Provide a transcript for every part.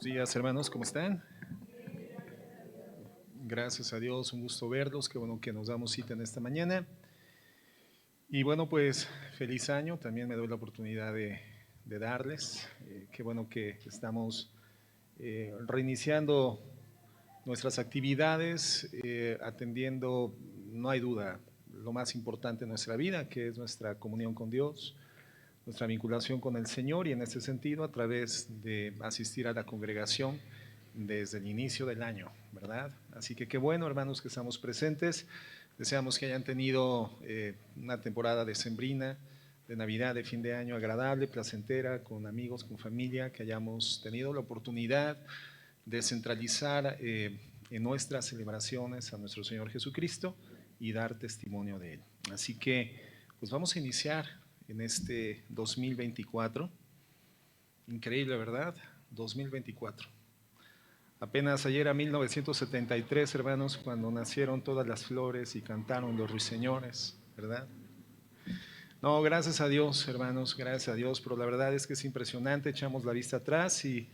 días, hermanos, ¿cómo están? Gracias a Dios, un gusto verlos, qué bueno que nos damos cita en esta mañana. Y bueno, pues feliz año, también me doy la oportunidad de darles. Qué bueno que estamos reiniciando nuestras actividades, atendiendo, no hay duda, lo más importante en nuestra vida, que es nuestra comunión con Dios, nuestra vinculación con el Señor y en este sentido a través de asistir a la congregación desde el inicio del año, ¿verdad? Así que qué bueno, hermanos, que estamos presentes. Deseamos que hayan tenido una temporada decembrina, de Navidad, de fin de año agradable, placentera, con amigos, con familia, que hayamos tenido la oportunidad de centralizar en nuestras celebraciones a nuestro Señor Jesucristo y dar testimonio de Él. Así que, pues vamos a iniciar en este 2024. Increíble, ¿verdad? 2024. Apenas ayer a 1973, hermanos, cuando nacieron todas las flores y cantaron los ruiseñores, ¿verdad? No, gracias a Dios, hermanos, gracias a Dios, pero la verdad es que es impresionante, echamos la vista atrás y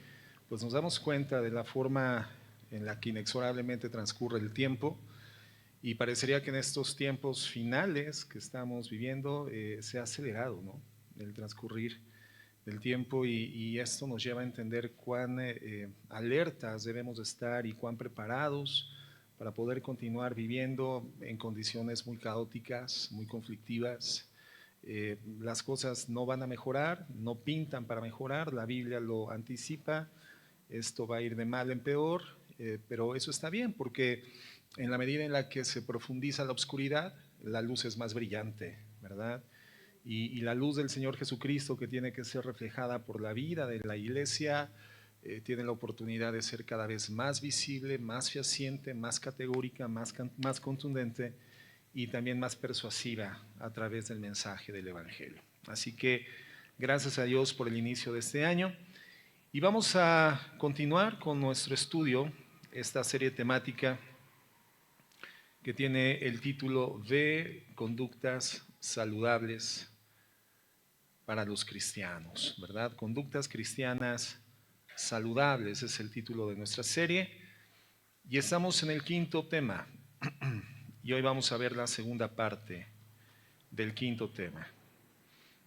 pues nos damos cuenta de la forma en la que inexorablemente transcurre el tiempo y parecería que en estos tiempos finales que estamos viviendo se ha acelerado, ¿no?, el transcurrir del tiempo y esto nos lleva a entender cuán alertas debemos estar y cuán preparados para poder continuar viviendo en condiciones muy caóticas, muy conflictivas. Las cosas no van a mejorar, no pintan para mejorar, la Biblia lo anticipa, esto va a ir de mal en peor, pero eso está bien porque en la medida en la que se profundiza la oscuridad, la luz es más brillante, ¿verdad? Y la luz del Señor Jesucristo, que tiene que ser reflejada por la vida de la iglesia, tiene la oportunidad de ser cada vez más visible, más fehaciente, más categórica, más contundente y también más persuasiva a través del mensaje del Evangelio. Así que gracias a Dios por el inicio de este año y vamos a continuar con nuestro estudio, esta serie temática que tiene el título de Conductas Saludables para los cristianos, ¿verdad? Conductas cristianas saludables es el título de nuestra serie y estamos en el quinto tema y hoy vamos a ver la segunda parte del quinto tema.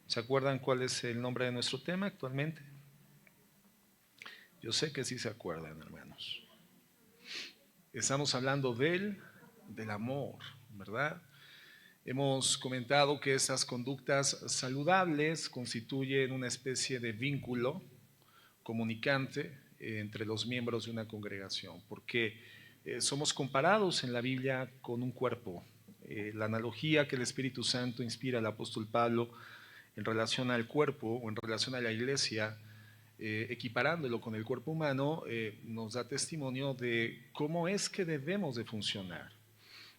¿Se acuerdan cuál es el nombre de nuestro tema actualmente? Yo sé que sí se acuerdan, hermanos. Estamos hablando del amor, ¿verdad? Hemos comentado que esas conductas saludables constituyen una especie de vínculo comunicante entre los miembros de una congregación, porque somos comparados en la Biblia con un cuerpo. La analogía que el Espíritu Santo inspira al apóstol Pablo en relación al cuerpo o en relación a la iglesia, equiparándolo con el cuerpo humano, nos da testimonio de cómo es que debemos de funcionar.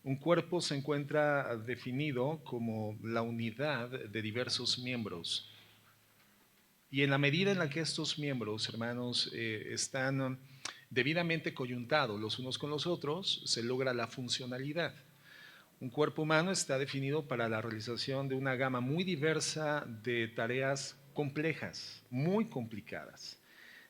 Un cuerpo se encuentra definido como la unidad de diversos miembros. Y en la medida en la que estos miembros, hermanos, están debidamente coyuntados los unos con los otros, se logra la funcionalidad. Un cuerpo humano está definido para la realización de una gama muy diversa de tareas complejas, muy complicadas.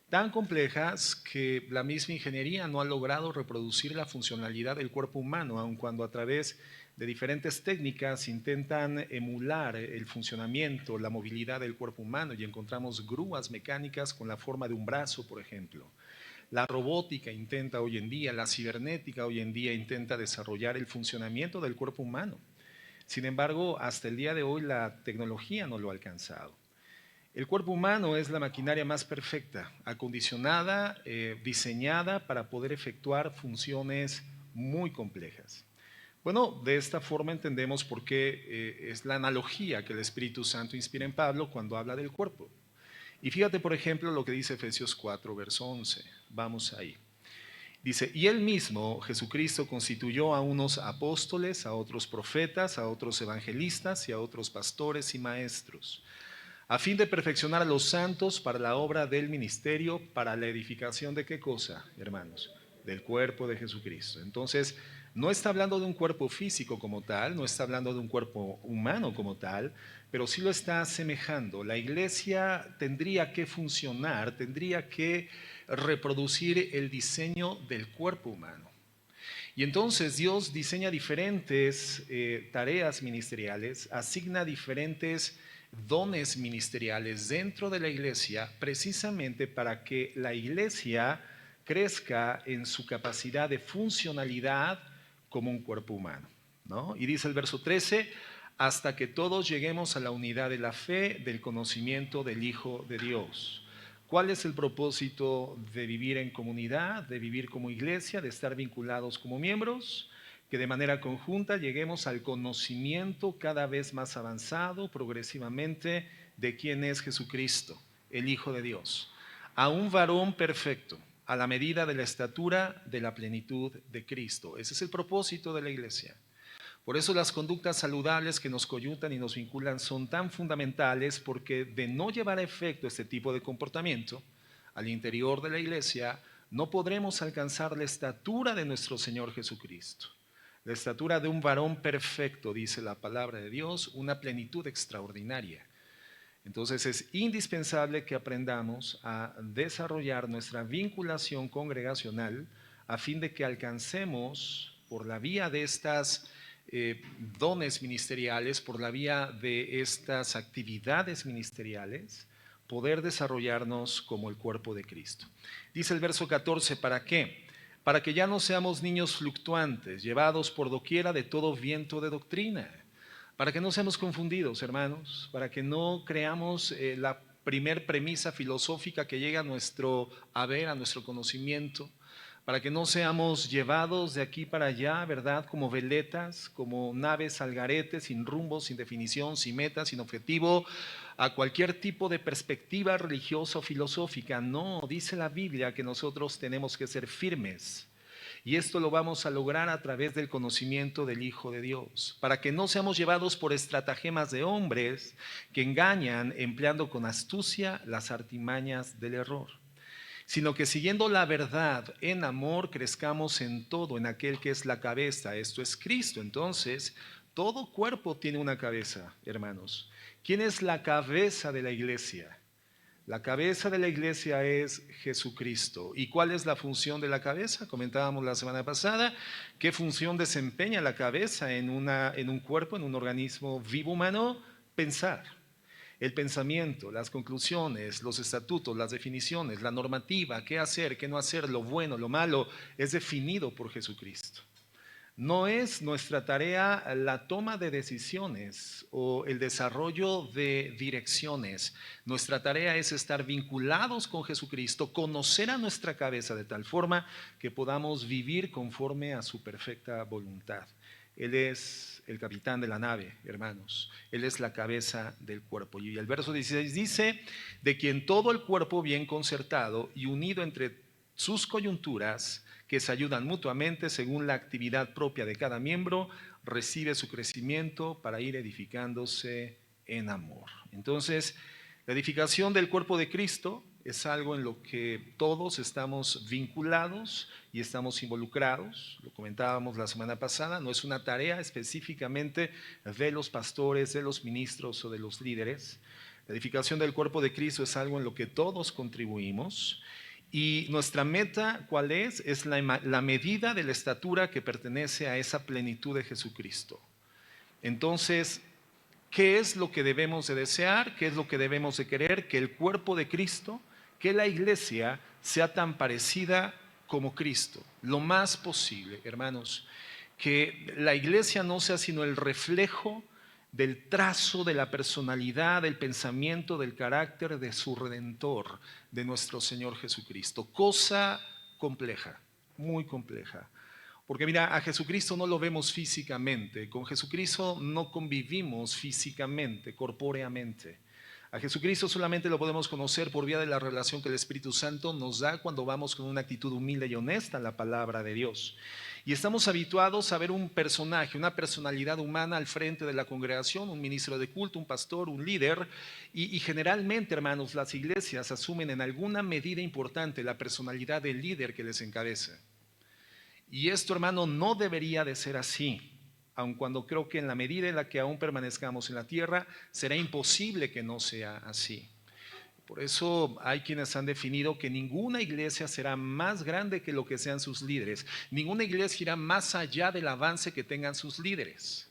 Tan complejas que la misma ingeniería no ha logrado reproducir la funcionalidad del cuerpo humano, aun cuando a través de diferentes técnicas intentan emular el funcionamiento, la movilidad del cuerpo humano y encontramos grúas mecánicas con la forma de un brazo, por ejemplo. La robótica intenta hoy en día, la cibernética hoy en día intenta desarrollar el funcionamiento del cuerpo humano. Sin embargo, hasta el día de hoy la tecnología no lo ha alcanzado. El cuerpo humano es la maquinaria más perfecta, acondicionada, diseñada para poder efectuar funciones muy complejas. Bueno, de esta forma entendemos por qué es la analogía que el Espíritu Santo inspira en Pablo cuando habla del cuerpo. Y fíjate, por ejemplo, lo que dice Efesios 4, verso 11. Vamos ahí. Dice, y él mismo, Jesucristo, constituyó a unos apóstoles, a otros profetas, a otros evangelistas y a otros pastores y maestros, a fin de perfeccionar a los santos para la obra del ministerio, para la edificación de ¿qué cosa, hermanos? Del cuerpo de Jesucristo. Entonces, no está hablando de un cuerpo físico como tal, no está hablando de un cuerpo humano como tal, pero sí lo está asemejando. La iglesia tendría que funcionar, tendría que reproducir el diseño del cuerpo humano. Y entonces Dios diseña diferentes tareas ministeriales, asigna diferentes dones ministeriales dentro de la iglesia, precisamente para que la iglesia crezca en su capacidad de funcionalidad como un cuerpo humano, ¿no? Y dice el verso 13, hasta que todos lleguemos a la unidad de la fe, del conocimiento del Hijo de Dios. ¿Cuál es el propósito de vivir en comunidad, de vivir como iglesia, de estar vinculados como miembros? Que de manera conjunta lleguemos al conocimiento cada vez más avanzado, progresivamente, de quién es Jesucristo, el Hijo de Dios, a un varón perfecto, a la medida de la estatura de la plenitud de Cristo. Ese es el propósito de la iglesia. Por eso las conductas saludables que nos coyuntan y nos vinculan son tan fundamentales, porque de no llevar a efecto este tipo de comportamiento al interior de la iglesia, no podremos alcanzar la estatura de nuestro Señor Jesucristo. La estatura de un varón perfecto, dice la palabra de Dios, una plenitud extraordinaria. Entonces es indispensable que aprendamos a desarrollar nuestra vinculación congregacional a fin de que alcancemos por la vía de estas dones ministeriales, por la vía de estas actividades ministeriales, poder desarrollarnos como el cuerpo de Cristo. Dice el verso 14, ¿para qué? Para que ya no seamos niños fluctuantes, llevados por doquiera de todo viento de doctrina. Para que no seamos confundidos, hermanos, para que no creamos la primer premisa filosófica que llega a nuestro haber, a nuestro conocimiento, para que no seamos llevados de aquí para allá, ¿verdad? Como veletas, como naves al garete, sin rumbo, sin definición, sin meta, sin objetivo, a cualquier tipo de perspectiva religiosa o filosófica. No, dice la Biblia que nosotros tenemos que ser firmes. Y esto lo vamos a lograr a través del conocimiento del Hijo de Dios, para que no seamos llevados por estratagemas de hombres que engañan empleando con astucia las artimañas del error, sino que siguiendo la verdad en amor crezcamos en todo, en aquel que es la cabeza, esto es Cristo. Entonces, todo cuerpo tiene una cabeza, hermanos. ¿Quién es la cabeza de la iglesia? La cabeza de la iglesia es Jesucristo. ¿Y cuál es la función de la cabeza? Comentábamos la semana pasada. ¿Qué función desempeña la cabeza en un cuerpo, en un organismo vivo humano? Pensar. El pensamiento, las conclusiones, los estatutos, las definiciones, la normativa, qué hacer, qué no hacer, lo bueno, lo malo, es definido por Jesucristo. No es nuestra tarea la toma de decisiones o el desarrollo de direcciones. Nuestra tarea es estar vinculados con Jesucristo, conocer a nuestra cabeza de tal forma que podamos vivir conforme a su perfecta voluntad. Él es el capitán de la nave, hermanos. Él es la cabeza del cuerpo. Y el verso 16 dice, de quien todo el cuerpo bien concertado y unido entre sus coyunturas, que se ayudan mutuamente según la actividad propia de cada miembro, recibe su crecimiento para ir edificándose en amor. Entonces, la edificación del cuerpo de Cristo es algo en lo que todos estamos vinculados y estamos involucrados. Lo comentábamos la semana pasada, no es una tarea específicamente de los pastores, de los ministros o de los líderes. La edificación del cuerpo de Cristo es algo en lo que todos contribuimos. Y nuestra meta, ¿cuál es? Es la medida de la estatura que pertenece a esa plenitud de Jesucristo. Entonces, ¿qué es lo que debemos de desear? ¿Qué es lo que debemos de querer? Que el cuerpo de Cristo, que la iglesia sea tan parecida como Cristo, lo más posible, hermanos. Que la iglesia no sea sino el reflejo del trazo de la personalidad, del pensamiento, del carácter de su Redentor, de nuestro Señor Jesucristo. Cosa compleja, muy compleja. Porque mira, a Jesucristo no lo vemos físicamente, con Jesucristo no convivimos físicamente, corpóreamente. A Jesucristo solamente lo podemos conocer por vía de la relación que el Espíritu Santo nos da cuando vamos con una actitud humilde y honesta a la palabra de Dios. Y estamos habituados a ver un personaje, una personalidad humana al frente de la congregación, un ministro de culto, un pastor, un líder. Y generalmente, hermanos, las iglesias asumen en alguna medida importante la personalidad del líder que les encabeza. Y esto, hermano, no debería de ser así. aun cuando creo que en la medida en la que aún permanezcamos en la tierra, será imposible que no sea así. Por eso hay quienes han definido que ninguna iglesia será más grande que lo que sean sus líderes. Ninguna iglesia irá más allá del avance que tengan sus líderes.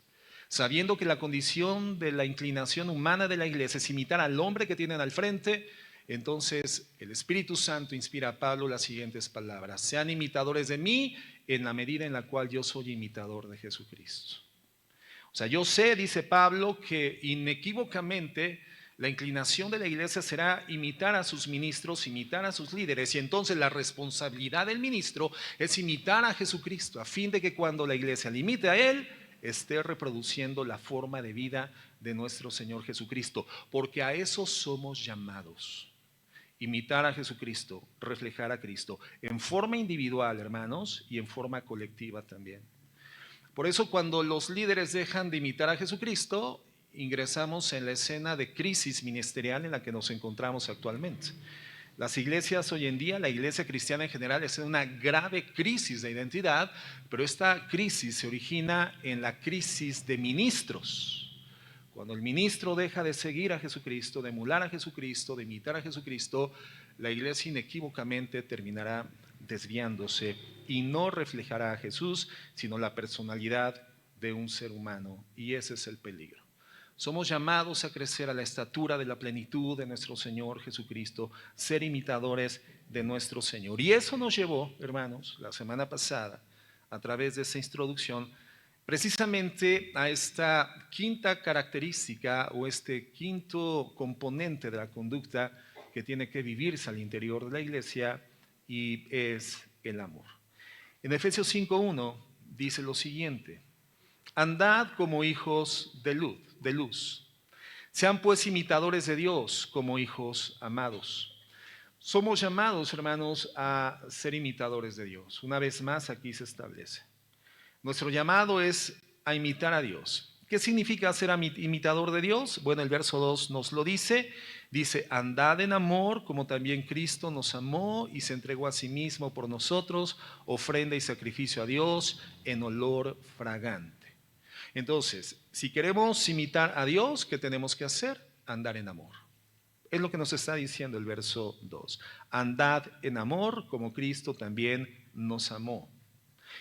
Sabiendo que la condición de la inclinación humana de la iglesia es imitar al hombre que tienen al frente, entonces el Espíritu Santo inspira a Pablo las siguientes palabras: sean imitadores de mí en la medida en la cual yo soy imitador de Jesucristo. O sea, yo sé, dice Pablo, que inequívocamente la inclinación de la iglesia será imitar a sus ministros, imitar a sus líderes, y entonces la responsabilidad del ministro es imitar a Jesucristo, a fin de que cuando la iglesia le imite a Él, esté reproduciendo la forma de vida de nuestro Señor Jesucristo, porque a eso somos llamados. Imitar a Jesucristo, reflejar a Cristo, en forma individual, hermanos, y en forma colectiva también. Por eso cuando los líderes dejan de imitar a Jesucristo, ingresamos en la escena de crisis ministerial en la que nos encontramos actualmente. Las iglesias hoy en día, la iglesia cristiana en general, es en una grave crisis de identidad, pero esta crisis se origina en la crisis de ministros. Cuando el ministro deja de seguir a Jesucristo, de emular a Jesucristo, de imitar a Jesucristo, la iglesia inequívocamente terminará desviándose y no reflejará a Jesús, sino la personalidad de un ser humano. Y ese es el peligro. Somos llamados a crecer a la estatura de la plenitud de nuestro Señor Jesucristo, ser imitadores de nuestro Señor. Y eso nos llevó, hermanos, la semana pasada, a través de esa introducción, precisamente a esta quinta característica o este quinto componente de la conducta que tiene que vivirse al interior de la iglesia, y es el amor. En Efesios 5:1 dice lo siguiente: andad como hijos de luz. Sean pues imitadores de Dios como hijos amados. Somos llamados, hermanos, a ser imitadores de Dios. Una vez más, aquí se establece. Nuestro llamado es a imitar a Dios. ¿Qué significa ser imitador de Dios? Bueno, el verso 2 nos lo dice. Dice, andad en amor como también Cristo nos amó y se entregó a sí mismo por nosotros, ofrenda y sacrificio a Dios en olor fragante. Entonces, si queremos imitar a Dios, ¿qué tenemos que hacer? Andar en amor. Es lo que nos está diciendo el verso 2. Andad en amor como Cristo también nos amó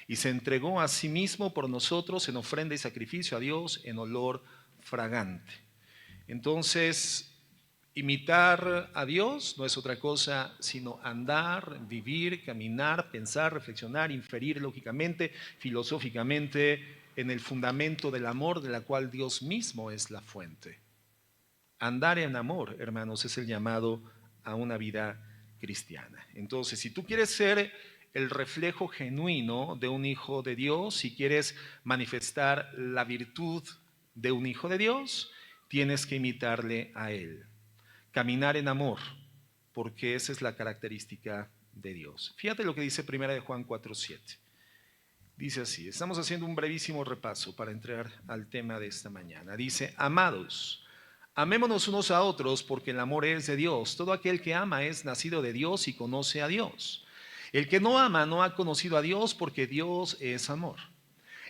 y se entregó a sí mismo por nosotros en ofrenda y sacrificio a Dios en olor fragante. Entonces, imitar a Dios no es otra cosa sino andar, vivir, caminar, pensar, reflexionar, inferir lógicamente, filosóficamente en el fundamento del amor de la cual Dios mismo es la fuente. Andar en amor, hermanos, es el llamado a una vida cristiana. Entonces, si tú quieres ser el reflejo genuino de un hijo de Dios, si quieres manifestar la virtud de un hijo de Dios, tienes que imitarle a Él. Caminar en amor, porque esa es la característica de Dios. Fíjate lo que dice 1 Juan 4:7. Dice así, estamos haciendo un brevísimo repaso para entrar al tema de esta mañana. Dice, amados, amémonos unos a otros porque el amor es de Dios. Todo aquel que ama es nacido de Dios y conoce a Dios. El que no ama no ha conocido a Dios porque Dios es amor.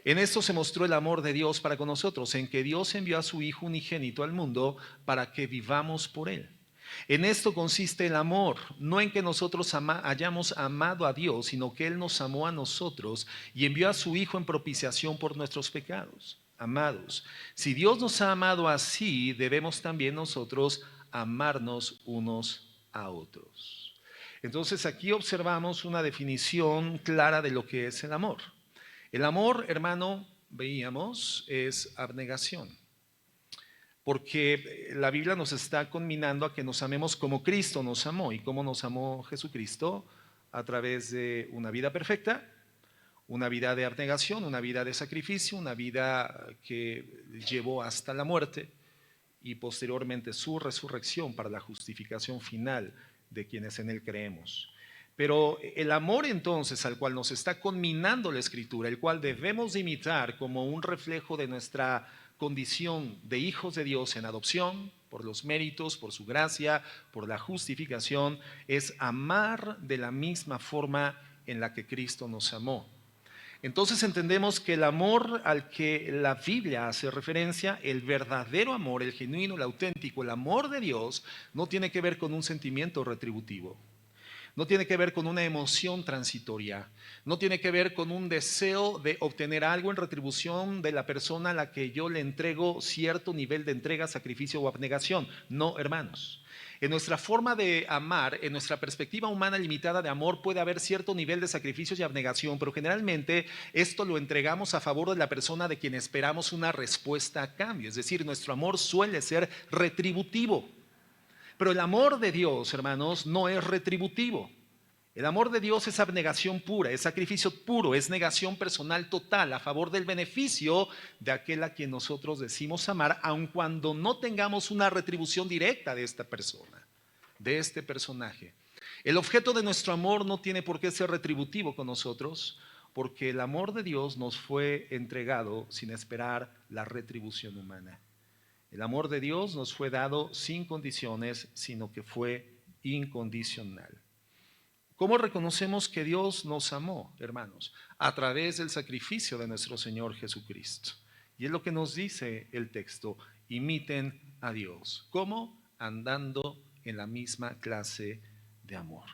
En esto se mostró el amor de Dios para con nosotros, en que Dios envió a su Hijo unigénito al mundo para que vivamos por Él. En esto consiste el amor, no en que nosotros hayamos amado a Dios, sino que Él nos amó a nosotros y envió a su Hijo en propiciación por nuestros pecados. Amados, si Dios nos ha amado así, debemos también nosotros amarnos unos a otros. Entonces aquí observamos una definición clara de lo que es el amor. El amor, hermano, veíamos, es abnegación. Porque la Biblia nos está conminando a que nos amemos como Cristo nos amó. ¿Y cómo nos amó Jesucristo? A través de una vida perfecta, una vida de abnegación, una vida de sacrificio, una vida que llevó hasta la muerte y posteriormente su resurrección para la justificación final de quienes en Él creemos. Pero el amor entonces al cual nos está conminando la Escritura, el cual debemos imitar como un reflejo de nuestra condición de hijos de Dios en adopción, por los méritos, por su gracia, por la justificación, es amar de la misma forma en la que Cristo nos amó. Entonces entendemos que el amor al que la Biblia hace referencia, el verdadero amor, el genuino, el auténtico, el amor de Dios, no tiene que ver con un sentimiento retributivo. No tiene que ver con una emoción transitoria, no tiene que ver con un deseo de obtener algo en retribución de la persona a la que yo le entrego cierto nivel de entrega, sacrificio o abnegación. No, hermanos. En nuestra forma de amar, en nuestra perspectiva humana limitada de amor, puede haber cierto nivel de sacrificios y abnegación, pero generalmente esto lo entregamos a favor de la persona de quien esperamos una respuesta a cambio. Es decir, nuestro amor suele ser retributivo. Pero el amor de Dios, hermanos, no es retributivo. El amor de Dios es abnegación pura, es sacrificio puro, es negación personal total a favor del beneficio de aquel a quien nosotros decimos amar, aun cuando no tengamos una retribución directa de esta persona, de este personaje. El objeto de nuestro amor no tiene por qué ser retributivo con nosotros, porque el amor de Dios nos fue entregado sin esperar la retribución humana. El amor de Dios nos fue dado sin condiciones, sino que fue incondicional. ¿Cómo reconocemos que Dios nos amó, hermanos? A través del sacrificio de nuestro Señor Jesucristo. Y es lo que nos dice el texto: imiten a Dios. ¿Cómo? Andando en la misma clase de amor.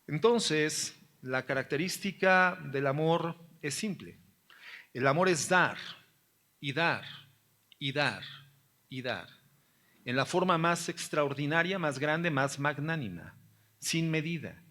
Entonces, la característica del amor es simple. El amor es dar y dar y dar y dar, en la forma más extraordinaria, más grande, más magnánima, sin medida,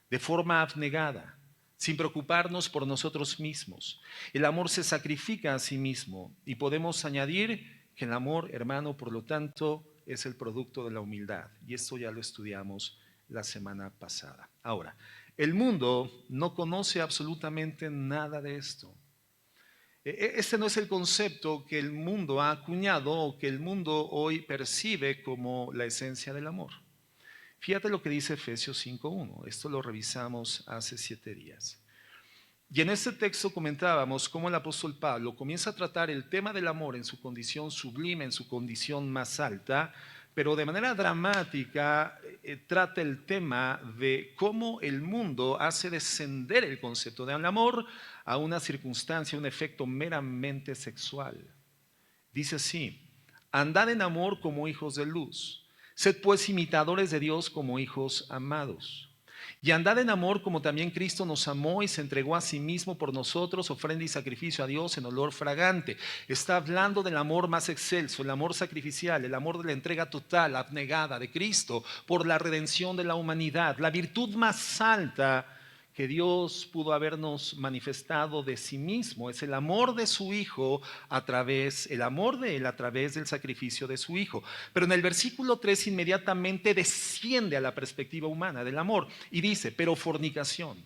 de forma abnegada, sin preocuparnos por nosotros mismos. El amor se sacrifica a sí mismo, y podemos añadir que el amor, hermano, por lo tanto, es el producto de la humildad, y esto ya lo estudiamos la semana pasada. Ahora, el mundo no conoce absolutamente nada de esto. Este no es el concepto que el mundo ha acuñado o que el mundo hoy percibe como la esencia del amor. Fíjate lo que dice Efesios 5:1. Esto lo revisamos hace 7 días. Y en este texto comentábamos cómo el apóstol Pablo comienza a tratar el tema del amor en su condición sublime, en su condición más alta, pero de manera dramática trata el tema de cómo el mundo hace descender el concepto del amor a una circunstancia, un efecto meramente sexual. Dice así: andad en amor como hijos de luz, sed pues imitadores de Dios como hijos amados. Y andad en amor como también Cristo nos amó y se entregó a sí mismo por nosotros, ofrenda y sacrificio a Dios en olor fragante. Está hablando del amor más excelso, el amor sacrificial, el amor de la entrega total, abnegada de Cristo por la redención de la humanidad, la virtud más alta que Dios pudo habernos manifestado de sí mismo. Es el amor de su Hijo el amor de Él a través del sacrificio de su Hijo. Pero en el versículo 3 inmediatamente desciende a la perspectiva humana del amor y dice: pero fornicación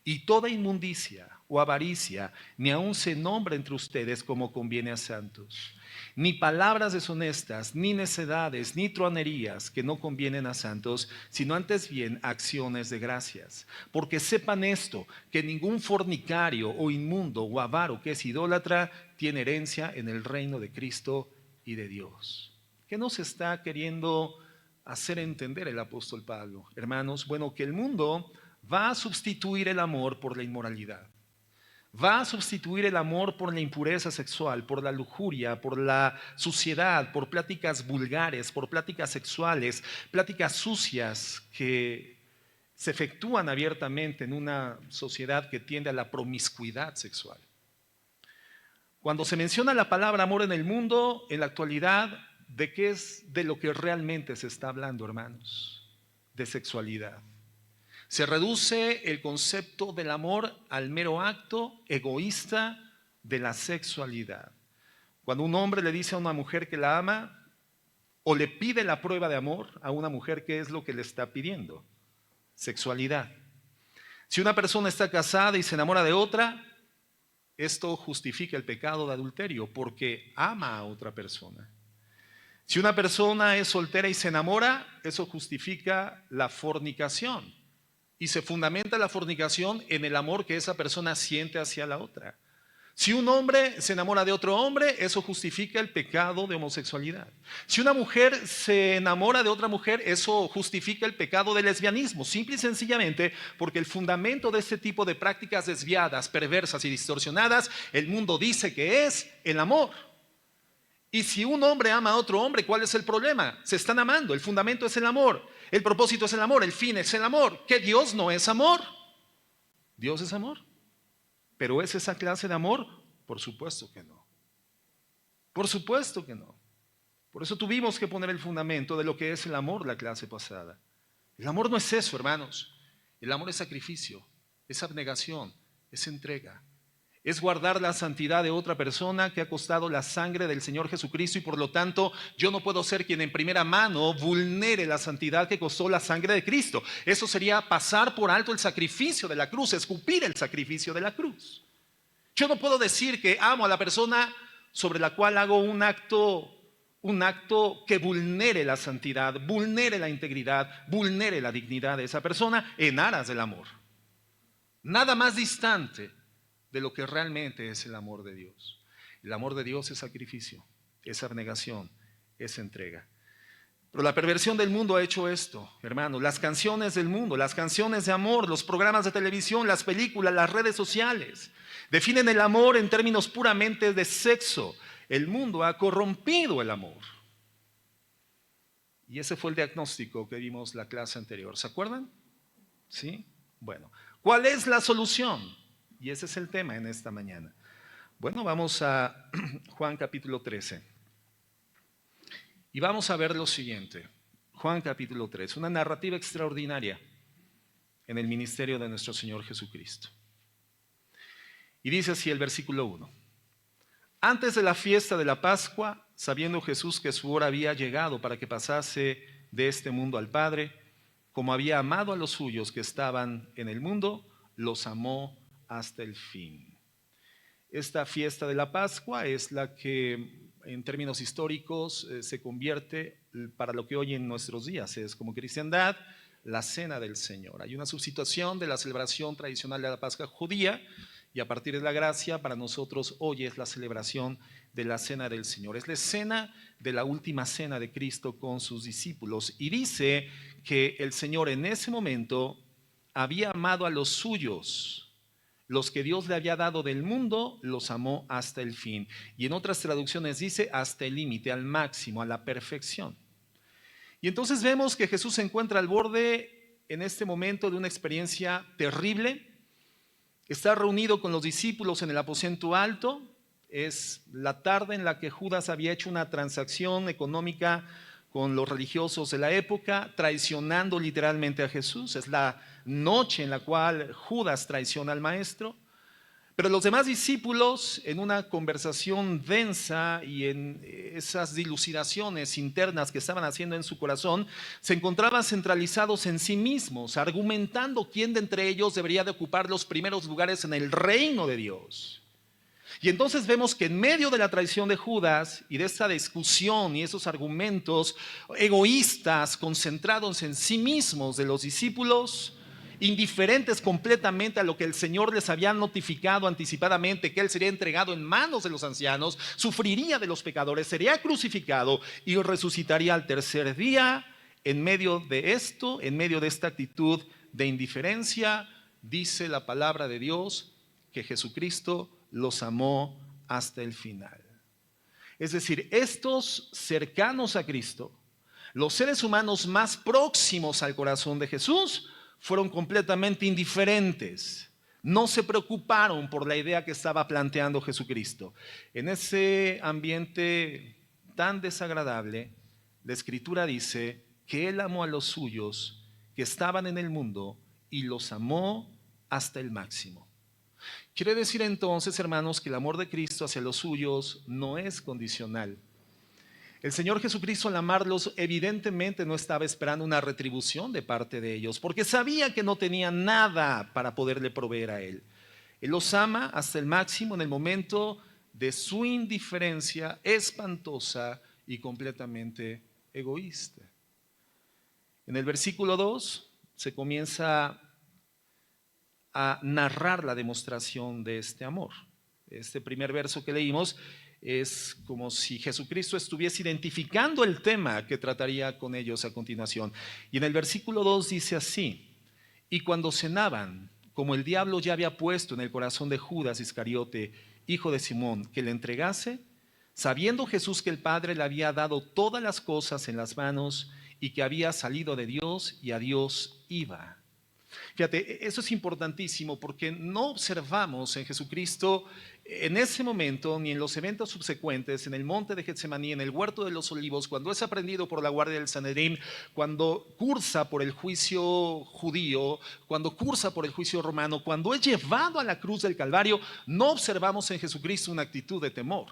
y toda inmundicia o avaricia ni aun se nombra entre ustedes como conviene a santos. Ni palabras deshonestas, ni necedades, ni truanerías que no convienen a santos, sino antes bien acciones de gracias. Porque sepan esto, que ningún fornicario o inmundo o avaro que es idólatra tiene herencia en el reino de Cristo y de Dios. ¿Qué nos está queriendo hacer entender el apóstol Pablo? Hermanos, bueno, que el mundo va a sustituir el amor por la inmoralidad. Va a sustituir el amor por la impureza sexual, por la lujuria, por la suciedad, por pláticas vulgares, por pláticas sexuales, pláticas sucias que se efectúan abiertamente en una sociedad que tiende a la promiscuidad sexual. Cuando se menciona la palabra amor en el mundo, en la actualidad, ¿de qué es de lo que realmente se está hablando, hermanos? De sexualidad. Se reduce el concepto del amor al mero acto egoísta de la sexualidad. Cuando un hombre le dice a una mujer que la ama o le pide la prueba de amor a una mujer, ¿qué es lo que le está pidiendo? Sexualidad. Si una persona está casada y se enamora de otra, esto justifica el pecado de adulterio porque ama a otra persona. Si una persona es soltera y se enamora, eso justifica la fornicación. Y se fundamenta la fornicación en el amor que esa persona siente hacia la otra. Si un hombre se enamora de otro hombre, eso justifica el pecado de homosexualidad. Si una mujer se enamora de otra mujer, eso justifica el pecado de lesbianismo. Simple y sencillamente porque el fundamento de este tipo de prácticas desviadas, perversas y distorsionadas, el mundo dice que es el amor. Y si un hombre ama a otro hombre, ¿cuál es el problema? Se están amando, el fundamento es el amor, el propósito es el amor, el fin es el amor. ¿Que Dios no es amor? Dios es amor. ¿Pero es esa clase de amor? Por supuesto que no. Por supuesto que no. Por eso tuvimos que poner el fundamento de lo que es el amor la clase pasada. El amor no es eso, hermanos. El amor es sacrificio, es abnegación, es entrega. Es guardar la santidad de otra persona que ha costado la sangre del Señor Jesucristo y por lo tanto yo no puedo ser quien en primera mano vulnere la santidad que costó la sangre de Cristo. Eso sería pasar por alto el sacrificio de la cruz, escupir el sacrificio de la cruz. Yo no puedo decir que amo a la persona sobre la cual hago un acto que vulnere la santidad, vulnere la integridad, vulnere la dignidad de esa persona en aras del amor. Nada más distante de lo que realmente es el amor de Dios. El amor de Dios es sacrificio, es abnegación, es entrega. Pero la perversión del mundo ha hecho esto, hermanos. Las canciones del mundo, las canciones de amor, los programas de televisión, las películas, las redes sociales, definen el amor en términos puramente de sexo. El mundo ha corrompido el amor. Y ese fue el diagnóstico que vimos la clase anterior. ¿Se acuerdan? ¿Sí? Bueno, ¿cuál es la solución? Y ese es el tema en esta mañana. Bueno, vamos a Juan capítulo 13. Y vamos a ver lo siguiente. Juan capítulo 13, una narrativa extraordinaria en el ministerio de nuestro Señor Jesucristo. Y dice así el versículo 1. Antes de la fiesta de la Pascua, sabiendo Jesús que su hora había llegado para que pasase de este mundo al Padre, como había amado a los suyos que estaban en el mundo, los amó hasta el fin. Esta fiesta de la Pascua es la que en términos históricos se convierte para lo que hoy en nuestros días es como cristiandad la cena del Señor. Hay una sustitución de la celebración tradicional de la Pascua judía y a partir de la gracia para nosotros hoy es la celebración de la cena del Señor. Es la escena de la última cena de Cristo con sus discípulos y dice que el Señor en ese momento había amado a los suyos. Los que Dios le había dado del mundo, los amó hasta el fin. Y en otras traducciones dice hasta el límite, al máximo, a la perfección. Y entonces vemos que Jesús se encuentra al borde en este momento de una experiencia terrible. Está reunido con los discípulos en el aposento alto. Es la tarde en la que Judas había hecho una transacción económica con los religiosos de la época, traicionando literalmente a Jesús. Es la noche en la cual Judas traiciona al maestro. Pero los demás discípulos, en una conversación densa y en esas dilucidaciones internas que estaban haciendo en su corazón, se encontraban centralizados en sí mismos, argumentando quién de entre ellos debería de ocupar los primeros lugares en el reino de Dios. Y entonces vemos que en medio de la traición de Judas y de esa discusión y esos argumentos egoístas, concentrados en sí mismos de los discípulos, indiferentes completamente a lo que el Señor les había notificado anticipadamente, que Él sería entregado en manos de los ancianos, sufriría de los pecadores, sería crucificado y resucitaría al tercer día. En medio de esto, en medio de esta actitud de indiferencia, dice la palabra de Dios que Jesucristo los amó hasta el final. Es decir, estos cercanos a Cristo, los seres humanos más próximos al corazón de Jesús, fueron completamente indiferentes. No se preocuparon por la idea que estaba planteando Jesucristo. En ese ambiente tan desagradable, la Escritura dice que Él amó a los suyos que estaban en el mundo y los amó hasta el máximo. Quiere decir entonces, hermanos, que el amor de Cristo hacia los suyos no es condicional. El Señor Jesucristo al amarlos evidentemente no estaba esperando una retribución de parte de ellos, porque sabía que no tenía nada para poderle proveer a Él. Él los ama hasta el máximo en el momento de su indiferencia espantosa y completamente egoísta. En el versículo 2 se comienza a narrar la demostración de este amor. Este primer verso que leímos es como si Jesucristo estuviese identificando el tema que trataría con ellos a continuación. Y en el versículo 2 dice así: y cuando cenaban, como el diablo ya había puesto en el corazón de Judas Iscariote, hijo de Simón, que le entregase, sabiendo Jesús que el Padre le había dado todas las cosas en las manos y que había salido de Dios y a Dios iba. Fíjate, eso es importantísimo porque no observamos en Jesucristo en ese momento ni en los eventos subsecuentes, en el monte de Getsemaní, en el huerto de los olivos, cuando es aprendido por la guardia del Sanedrín, cuando cursa por el juicio judío, cuando cursa por el juicio romano, cuando es llevado a la cruz del Calvario, no observamos en Jesucristo una actitud de temor.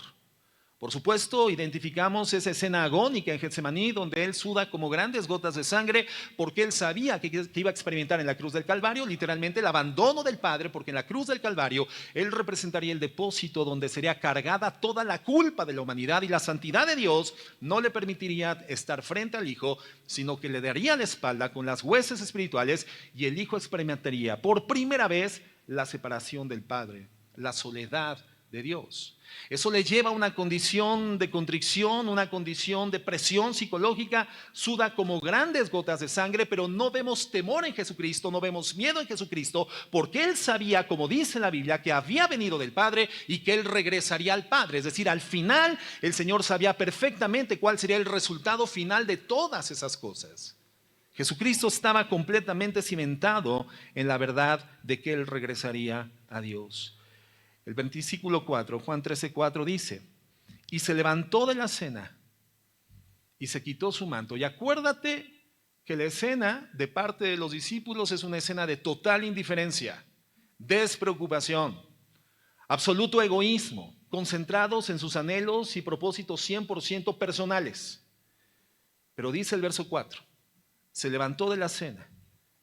Por supuesto, identificamos esa escena agónica en Getsemaní donde él suda como grandes gotas de sangre porque él sabía que iba a experimentar en la cruz del Calvario literalmente el abandono del Padre, porque en la cruz del Calvario él representaría el depósito donde sería cargada toda la culpa de la humanidad y la santidad de Dios no le permitiría estar frente al Hijo, sino que le daría la espalda con las huestes espirituales y el Hijo experimentaría por primera vez la separación del Padre, la soledad de Dios. Eso le lleva a una condición de contrición, una condición de presión psicológica, suda como grandes gotas de sangre, pero no vemos temor en Jesucristo, no vemos miedo en Jesucristo, porque él sabía, como dice la Biblia, que había venido del Padre y que él regresaría al Padre. Es decir, al final el Señor sabía perfectamente cuál sería el resultado final de todas esas cosas. Jesucristo estaba completamente cimentado en la verdad de que él regresaría a Dios. El versículo 4, Juan 13:4 dice: y se levantó de la cena y se quitó su manto. Y acuérdate que la escena de parte de los discípulos es una escena de total indiferencia, despreocupación, absoluto egoísmo, concentrados en sus anhelos y propósitos 100% personales. Pero dice el verso 4, se levantó de la cena,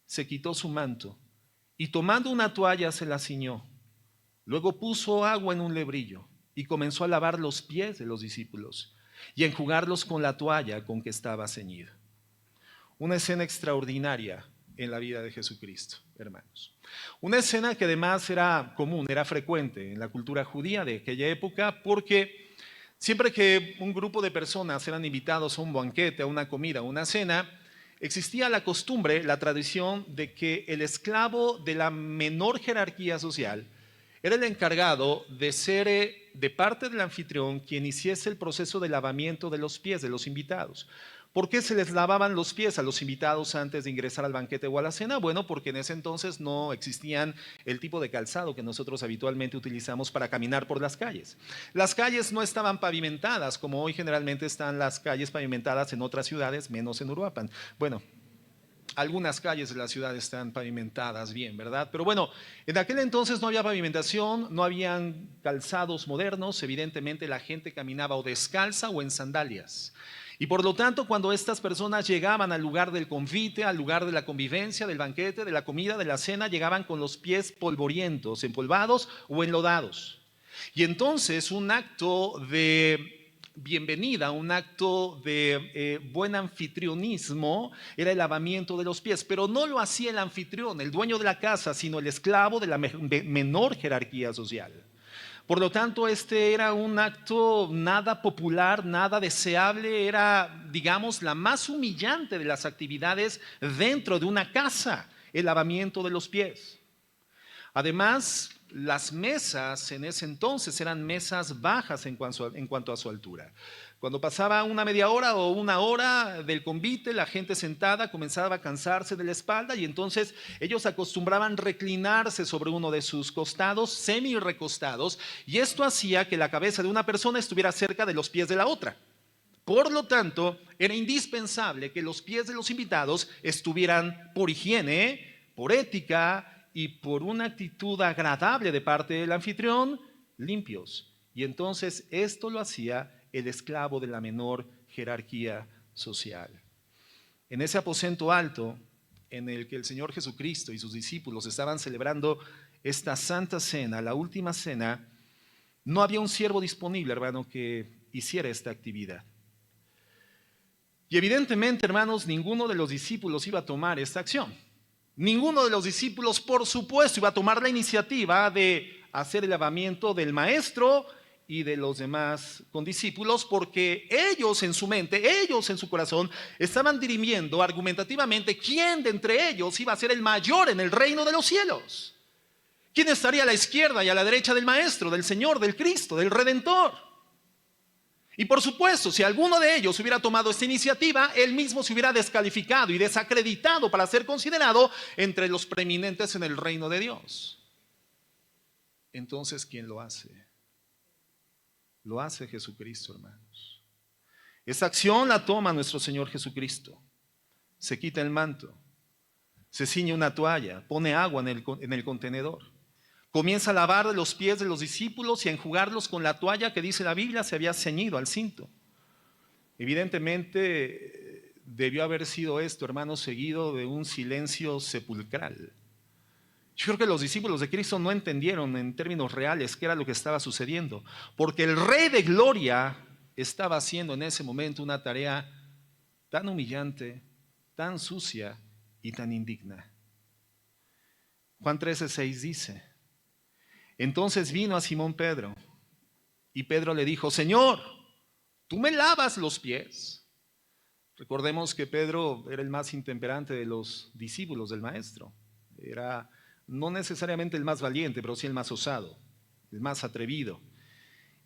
se quitó su manto y tomando una toalla se la ciñó. Luego puso agua en un lebrillo y comenzó a lavar los pies de los discípulos y a enjugarlos con la toalla con que estaba ceñido. Una escena extraordinaria en la vida de Jesucristo, hermanos. Una escena que además era común, era frecuente en la cultura judía de aquella época, porque siempre que un grupo de personas eran invitados a un banquete, a una comida, a una cena, existía la costumbre, la tradición de que el esclavo de la menor jerarquía social era el encargado de ser de parte del anfitrión quien hiciese el proceso de lavamiento de los pies de los invitados. ¿Por qué se les lavaban los pies a los invitados antes de ingresar al banquete o a la cena? Bueno, porque en ese entonces no existían el tipo de calzado que nosotros habitualmente utilizamos para caminar por las calles. Las calles no estaban pavimentadas como hoy generalmente están las calles pavimentadas en otras ciudades, menos en Uruapan. Bueno, algunas calles de la ciudad están pavimentadas bien, ¿verdad? Pero bueno, en aquel entonces no había pavimentación, no habían calzados modernos, evidentemente la gente caminaba o descalza o en sandalias. Y por lo tanto, cuando estas personas llegaban al lugar del convite, al lugar de la convivencia, del banquete, de la comida, de la cena, llegaban con los pies polvorientos, empolvados o enlodados. Y entonces un acto de bienvenida, un acto de buen anfitrionismo era el lavamiento de los pies, pero no lo hacía el anfitrión, el dueño de la casa, sino el esclavo de la menor jerarquía social. Por lo tanto, este era un acto nada popular, nada deseable, era, digamos, la más humillante de las actividades dentro de una casa, el lavamiento de los pies. Además, las mesas en ese entonces eran mesas bajas en cuanto a su altura. Cuando pasaba una media hora o una hora del convite, la gente sentada comenzaba a cansarse de la espalda y entonces ellos acostumbraban reclinarse sobre uno de sus costados, semi recostados, y esto hacía que la cabeza de una persona estuviera cerca de los pies de la otra. Por lo tanto, era indispensable que los pies de los invitados estuvieran por higiene, por ética y por una actitud agradable de parte del anfitrión, limpios. Y entonces esto lo hacía el esclavo de la menor jerarquía social. En ese aposento alto en el que el Señor Jesucristo y sus discípulos estaban celebrando esta santa cena, la última cena, no había un siervo disponible, hermano, que hiciera esta actividad. Y evidentemente, hermanos, ninguno de los discípulos iba a tomar esta acción. Ninguno de los discípulos, por supuesto, iba a tomar la iniciativa de hacer el lavamiento del maestro y de los demás condiscípulos, porque ellos en su mente, ellos en su corazón, estaban dirimiendo argumentativamente quién de entre ellos iba a ser el mayor en el reino de los cielos. ¿Quién estaría a la izquierda y a la derecha del Maestro, del Señor, del Cristo, del Redentor? Y por supuesto, si alguno de ellos hubiera tomado esta iniciativa, él mismo se hubiera descalificado y desacreditado para ser considerado entre los preeminentes en el reino de Dios. Entonces, ¿quién lo hace? Lo hace Jesucristo, hermanos. Esta acción la toma nuestro Señor Jesucristo. Se quita el manto, se ciñe una toalla, pone agua en el contenedor. Comienza a lavar los pies de los discípulos y a enjugarlos con la toalla que, dice la Biblia, se había ceñido al cinto. Evidentemente debió haber sido esto, hermanos, seguido de un silencio sepulcral. Yo creo que los discípulos de Cristo no entendieron en términos reales qué era lo que estaba sucediendo, porque el Rey de Gloria estaba haciendo en ese momento una tarea tan humillante, tan sucia y tan indigna. Juan 13:6 dice: entonces vino a Simón Pedro, y Pedro le dijo: Señor, ¿tú me lavas los pies? Recordemos que Pedro era el más intemperante de los discípulos del Maestro. Era no necesariamente el más valiente, pero sí el más osado, el más atrevido.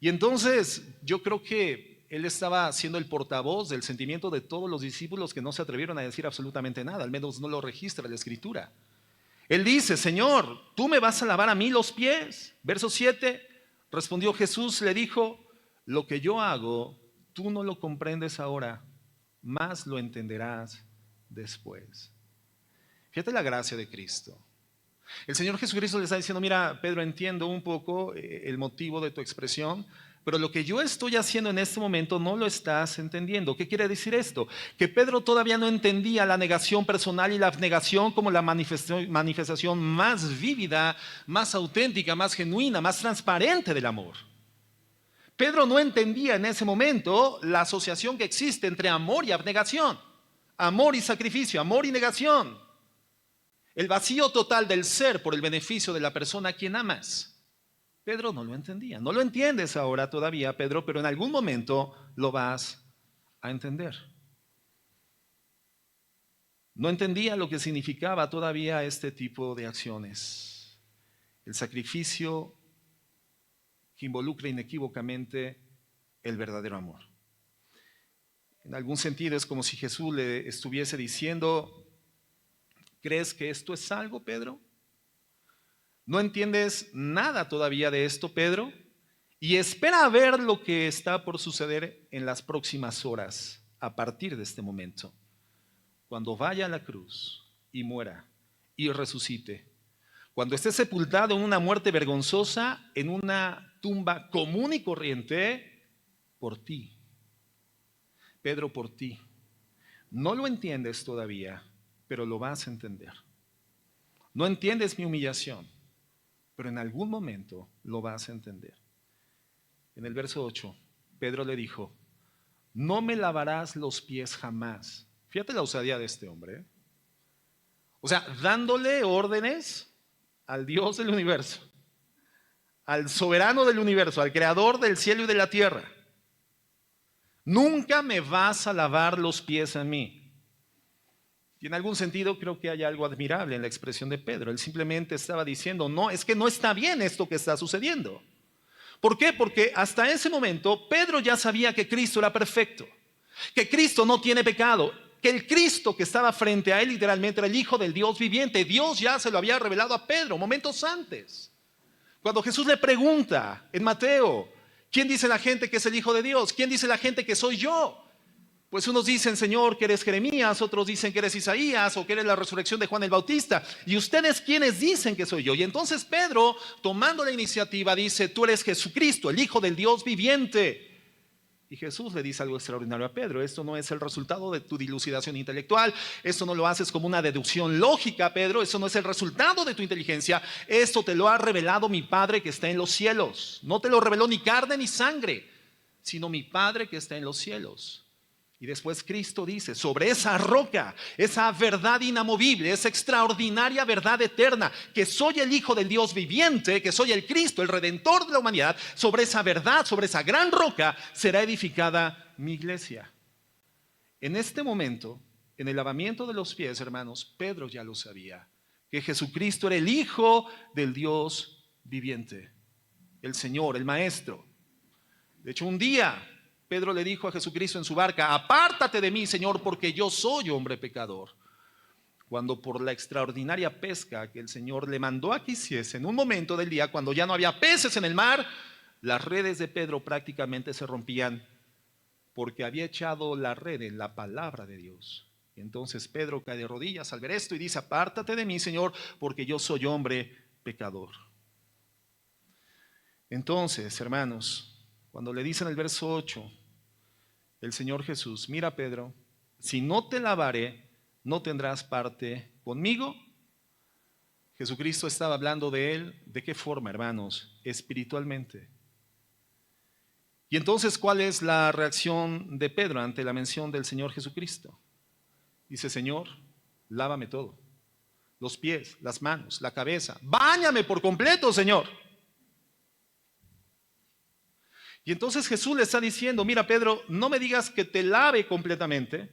Y entonces yo creo que él estaba siendo el portavoz del sentimiento de todos los discípulos que no se atrevieron a decir absolutamente nada, al menos no lo registra la Escritura. Él dice: Señor, ¿tú me vas a lavar a mí los pies? Verso 7, respondió Jesús, le dijo: lo que yo hago, tú no lo comprendes ahora, mas lo entenderás después. Fíjate la gracia de Cristo. El Señor Jesucristo le está diciendo: mira, Pedro, entiendo un poco el motivo de tu expresión, pero lo que yo estoy haciendo en este momento no lo estás entendiendo. ¿Qué quiere decir esto? Que Pedro todavía no entendía la negación personal y la abnegación como la manifestación más vívida, más auténtica, más genuina, más transparente del amor. Pedro no entendía en ese momento la asociación que existe entre amor y abnegación, amor y sacrificio, amor y negación. El vacío total del ser por el beneficio de la persona a quien amas. Pedro no lo entendía. No lo entiendes ahora todavía, Pedro, pero en algún momento lo vas a entender. No entendía lo que significaba todavía este tipo de acciones. El sacrificio que involucra inequívocamente el verdadero amor. En algún sentido es como si Jesús le estuviese diciendo: ¿crees que esto es algo, Pedro? ¿No entiendes nada todavía de esto, Pedro? Y espera a ver lo que está por suceder en las próximas horas, a partir de este momento. Cuando vaya a la cruz y muera y resucite. Cuando esté sepultado en una muerte vergonzosa, en una tumba común y corriente, por ti. Pedro, por ti. No lo entiendes todavía, pero lo vas a entender. No entiendes mi humillación, pero en algún momento lo vas a entender. En el verso 8, Pedro le dijo: no me lavarás los pies jamás. Fíjate la osadía de este hombre. O sea, dándole órdenes al Dios del universo, al soberano del universo, al creador del cielo y de la tierra. Nunca me vas a lavar los pies a mí. Y en algún sentido creo que hay algo admirable en la expresión de Pedro. Él simplemente estaba diciendo: no, es que no está bien esto que está sucediendo. ¿Por qué? Porque hasta ese momento Pedro ya sabía que Cristo era perfecto, que Cristo no tiene pecado, que el Cristo que estaba frente a él literalmente era el Hijo del Dios viviente. Dios ya se lo había revelado a Pedro momentos antes. Cuando Jesús le pregunta en Mateo: ¿quién dice la gente que es el Hijo de Dios? ¿Quién dice la gente que soy yo? Pues unos dicen, Señor, que eres Jeremías, otros dicen que eres Isaías o que eres la resurrección de Juan el Bautista. ¿Y ustedes quiénes dicen que soy yo? Y entonces Pedro, tomando la iniciativa, dice: tú eres Jesucristo, el Hijo del Dios viviente. Y Jesús le dice algo extraordinario a Pedro: esto no es el resultado de tu dilucidación intelectual, esto no lo haces como una deducción lógica, Pedro, eso no es el resultado de tu inteligencia, esto te lo ha revelado mi Padre que está en los cielos. No te lo reveló ni carne ni sangre, sino mi Padre que está en los cielos. Y después Cristo dice, sobre esa roca, esa verdad inamovible, esa extraordinaria verdad eterna, que soy el Hijo del Dios viviente, que soy el Cristo, el Redentor de la humanidad, sobre esa verdad, sobre esa gran roca, será edificada mi iglesia. En este momento, en el lavamiento de los pies, hermanos, Pedro ya lo sabía, que Jesucristo era el Hijo del Dios viviente, el Señor, el Maestro. De hecho, un día Pedro le dijo a Jesucristo en su barca, apártate de mí, Señor, porque yo soy hombre pecador. Cuando por la extraordinaria pesca que el Señor le mandó a que hiciese en un momento del día, cuando ya no había peces en el mar, las redes de Pedro prácticamente se rompían porque había echado la red en la palabra de Dios. Y entonces Pedro cae de rodillas al ver esto y dice, apártate de mí, Señor, porque yo soy hombre pecador. Entonces, hermanos, cuando le dice en el verso 8, el Señor Jesús, mira Pedro, si no te lavaré, no tendrás parte conmigo. Jesucristo estaba hablando de él, ¿de qué forma, hermanos? Espiritualmente. Y entonces, ¿cuál es la reacción de Pedro ante la mención del Señor Jesucristo? Dice, Señor, lávame todo, los pies, las manos, la cabeza, báñame por completo, Señor. Y entonces Jesús le está diciendo, mira Pedro, no me digas que te lave completamente,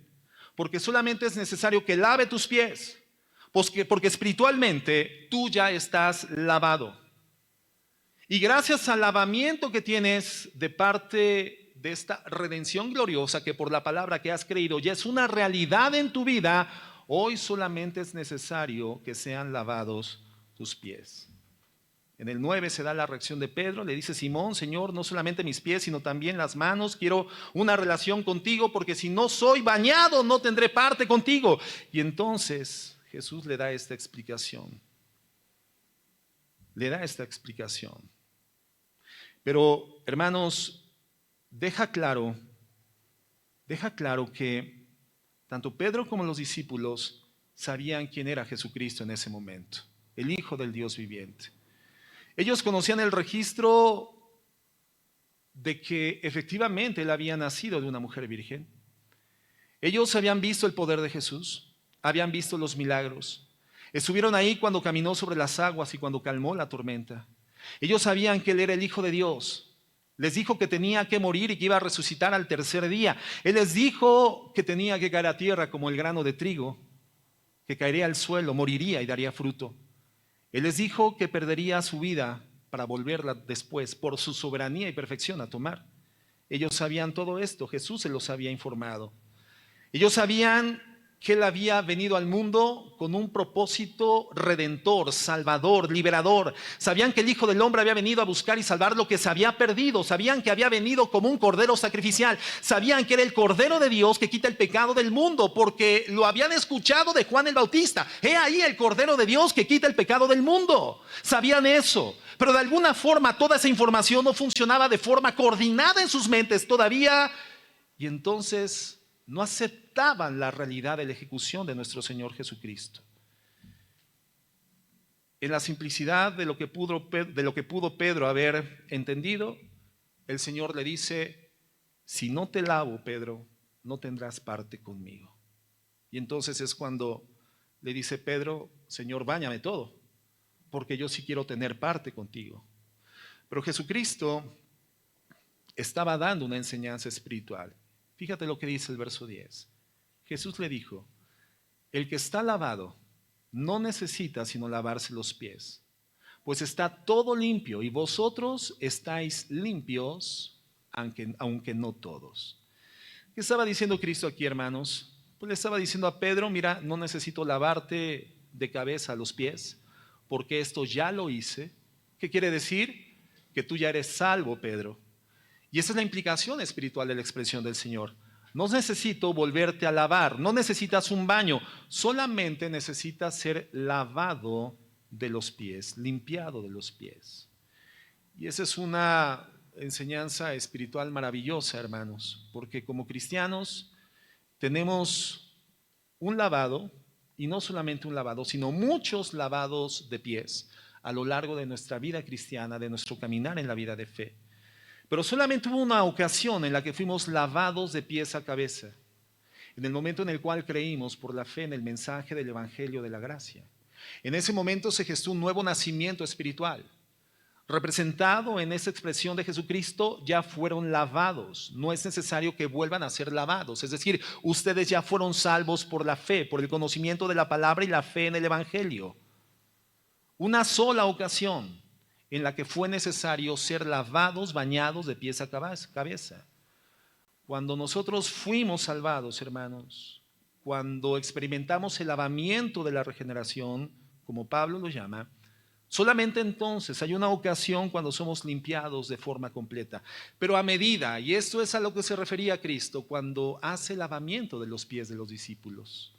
porque solamente es necesario que lave tus pies, porque espiritualmente tú ya estás lavado. Y gracias al lavamiento que tienes de parte de esta redención gloriosa, que por la palabra que has creído ya es una realidad en tu vida, hoy solamente es necesario que sean lavados tus pies. En el 9 se da la reacción de Pedro, le dice, Simón, Señor, no solamente mis pies, sino también las manos, quiero una relación contigo, porque si no soy bañado, no tendré parte contigo. Y entonces Jesús le da esta explicación. Le da esta explicación. Pero, hermanos, deja claro que tanto Pedro como los discípulos sabían quién era Jesucristo en ese momento, el Hijo del Dios viviente. Ellos conocían el registro de que efectivamente él había nacido de una mujer virgen. Ellos habían visto el poder de Jesús, habían visto los milagros. Estuvieron ahí cuando caminó sobre las aguas y cuando calmó la tormenta. Ellos sabían que él era el Hijo de Dios. Les dijo que tenía que morir y que iba a resucitar al tercer día. Él les dijo que tenía que caer a tierra como el grano de trigo, que caería al suelo, moriría y daría fruto. Él les dijo que perdería su vida para volverla después por su soberanía y perfección a tomar. Ellos sabían todo esto, Jesús se los había informado. Ellos sabían que él había venido al mundo con un propósito redentor, salvador, liberador. Sabían que el Hijo del Hombre había venido a buscar y salvar lo que se había perdido. Sabían que había venido como un cordero sacrificial. Sabían que era el Cordero de Dios que quita el pecado del mundo, porque lo habían escuchado de Juan el Bautista. He ahí el Cordero de Dios que quita el pecado del mundo. Sabían eso, pero de alguna forma toda esa información no funcionaba de forma coordinada en sus mentes todavía. Y entonces no aceptaban la realidad de la ejecución de nuestro Señor Jesucristo. En la simplicidad de lo que pudo Pedro haber entendido, el Señor le dice, si no te lavo, Pedro, no tendrás parte conmigo. Y entonces es cuando le dice Pedro, Señor, báñame todo, porque yo sí quiero tener parte contigo. Pero Jesucristo estaba dando una enseñanza espiritual. Fíjate lo que dice el verso 10. Jesús le dijo, el que está lavado no necesita sino lavarse los pies, pues está todo limpio y vosotros estáis limpios, aunque no todos. ¿Qué estaba diciendo Cristo aquí, hermanos? Pues le estaba diciendo a Pedro, mira, no necesito lavarte de cabeza a los pies, porque esto ya lo hice. ¿Qué quiere decir? Que tú ya eres salvo, Pedro. Y esa es la implicación espiritual de la expresión del Señor. No necesito volverte a lavar, no necesitas un baño, solamente necesitas ser lavado de los pies, limpiado de los pies. Y esa es una enseñanza espiritual maravillosa, hermanos, porque como cristianos tenemos un lavado, y no solamente un lavado, sino muchos lavados de pies a lo largo de nuestra vida cristiana, de nuestro caminar en la vida de fe. Pero solamente hubo una ocasión en la que fuimos lavados de pies a cabeza. en el momento en el cual creímos por la fe en el mensaje del Evangelio de la gracia. En ese momento se gestó un nuevo nacimiento espiritual. Representado en esa expresión de Jesucristo, ya fueron lavados. No es necesario que vuelvan a ser lavados. Es decir, ustedes ya fueron salvos por la fe, por el conocimiento de la palabra y la fe en el Evangelio. Una sola ocasión en la que fue necesario ser lavados, bañados de pies a cabeza. Cuando nosotros fuimos salvados, hermanos, cuando experimentamos el lavamiento de la regeneración, como Pablo lo llama, solamente entonces hay una ocasión cuando somos limpiados de forma completa. Pero a medida, y esto es a lo que se refería Cristo cuando hace el lavamiento de los pies de los discípulos,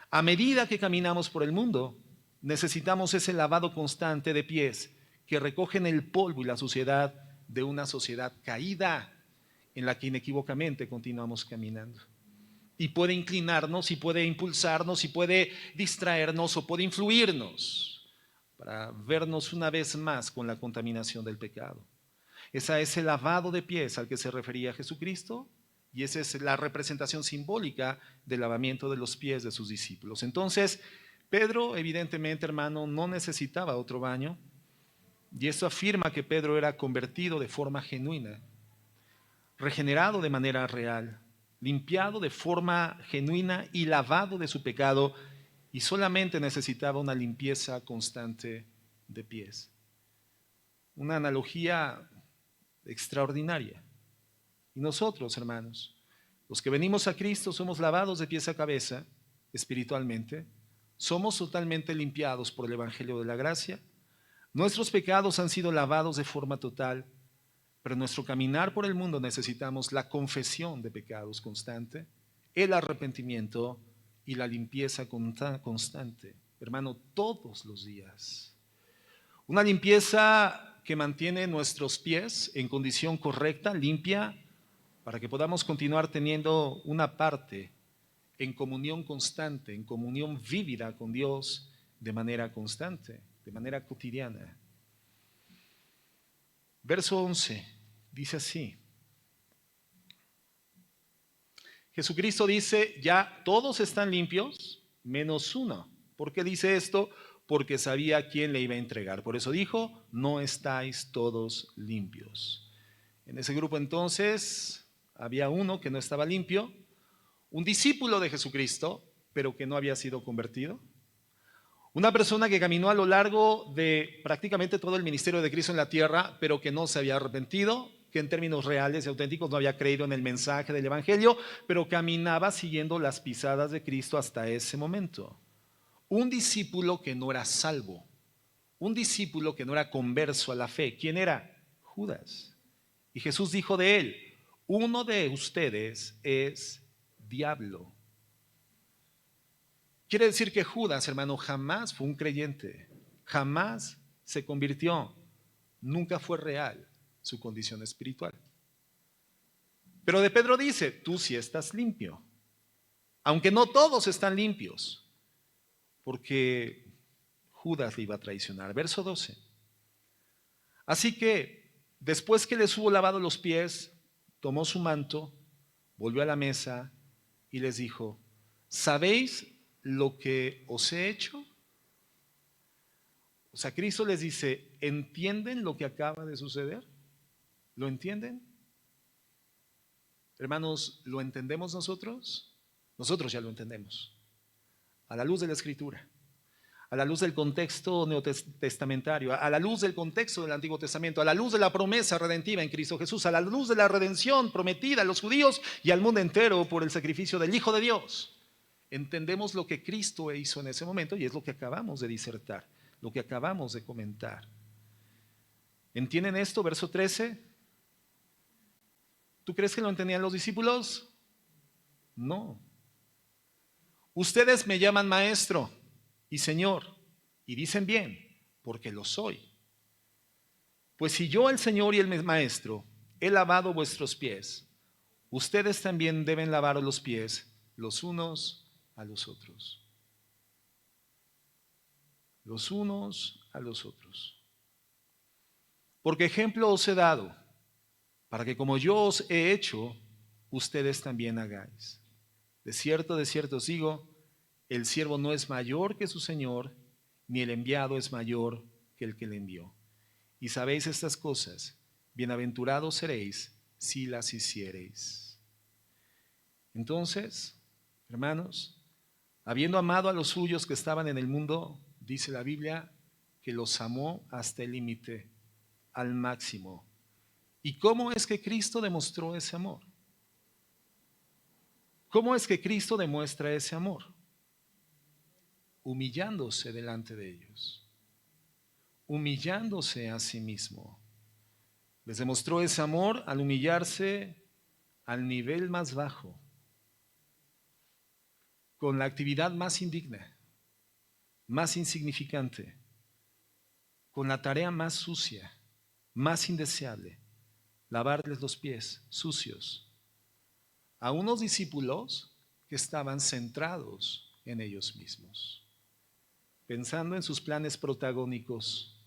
a medida que caminamos por el mundo, necesitamos ese lavado constante de pies que recogen el polvo y la suciedad de una sociedad caída en la que inequívocamente continuamos caminando. Y puede inclinarnos, y puede impulsarnos, y puede distraernos, o puede influirnos para vernos una vez más con la contaminación del pecado. Ese es el lavado de pies al que se refería Jesucristo, y esa es la representación simbólica del lavamiento de los pies de sus discípulos. Entonces, Pedro, evidentemente, hermano, no necesitaba otro baño, y esto afirma que Pedro era convertido de forma genuina, regenerado de manera real, limpiado de forma genuina y lavado de su pecado, y solamente necesitaba una limpieza constante de pies. Una analogía extraordinaria. Y nosotros, hermanos, los que venimos a Cristo, somos lavados de pies a cabeza espiritualmente, somos totalmente limpiados por el Evangelio de la gracia, nuestros pecados han sido lavados de forma total, pero en nuestro caminar por el mundo necesitamos la confesión de pecados constante, el arrepentimiento y la limpieza constante, hermano, todos los días. Una limpieza que mantiene nuestros pies en condición correcta, limpia, para que podamos continuar teniendo una parte en comunión constante, en comunión vívida con Dios de manera constante, de manera cotidiana. Verso 11 dice así. Jesucristo dice, ya todos están limpios, menos uno. ¿Por qué dice esto? Porque sabía a quién le iba a entregar. Por eso dijo, no estáis todos limpios. En ese grupo entonces había uno que no estaba limpio, un discípulo de Jesucristo, pero que no había sido convertido. Una persona que caminó a lo largo de prácticamente todo el ministerio de Cristo en la tierra, pero que no se había arrepentido, que en términos reales y auténticos no había creído en el mensaje del Evangelio, pero caminaba siguiendo las pisadas de Cristo hasta ese momento. Un discípulo que no era salvo, un discípulo que no era converso a la fe. ¿Quién era? Judas. Y Jesús dijo de él, uno de ustedes es diablo. Quiere decir que Judas, hermano, jamás fue un creyente, jamás se convirtió, nunca fue real su condición espiritual. Pero de Pedro dice, tú sí estás limpio, aunque no todos están limpios, porque Judas le iba a traicionar. Verso 12. Así que después que les hubo lavado los pies, tomó su manto, volvió a la mesa y les dijo, ¿sabéis lo que os he hecho? O sea, Cristo les dice, ¿entienden lo que acaba de suceder? ¿Lo entienden? Hermanos, ¿lo entendemos nosotros? Nosotros ya lo entendemos. A la luz de la Escritura, a la luz del contexto neotestamentario, a la luz del contexto del Antiguo Testamento, a la luz de la promesa redentiva en Cristo Jesús, a la luz de la redención prometida a los judíos y al mundo entero por el sacrificio del Hijo de Dios. Entendemos lo que Cristo hizo en ese momento y es lo que acabamos de disertar, lo que acabamos de comentar. ¿Entienden esto? Verso 13. ¿Tú crees que lo entendían los discípulos? No. Ustedes me llaman maestro y señor y dicen bien, porque lo soy. Pues si yo, el Señor y el maestro, he lavado vuestros pies, ustedes también deben lavar los pies los unos a los otros. Los unos a los otros. Porque ejemplo os he dado, para que como yo os he hecho, ustedes también hagáis. de cierto os digo, el siervo no es mayor que su Señor, ni el enviado es mayor que el que le envió. Y sabéis estas cosas, bienaventurados seréis si las hiciereis. Entonces, hermanos, habiendo amado a los suyos que estaban en el mundo, dice la Biblia, que los amó hasta el límite, al máximo. ¿Y cómo es que Cristo demostró ese amor? ¿Cómo es que Cristo demuestra ese amor? Humillándose delante de ellos, humillándose a sí mismo. Les demostró ese amor al humillarse al nivel más bajo, con la actividad más indigna, más insignificante, con la tarea más sucia, más indeseable, lavarles los pies sucios a unos discípulos que estaban centrados en ellos mismos, pensando en sus planes protagónicos,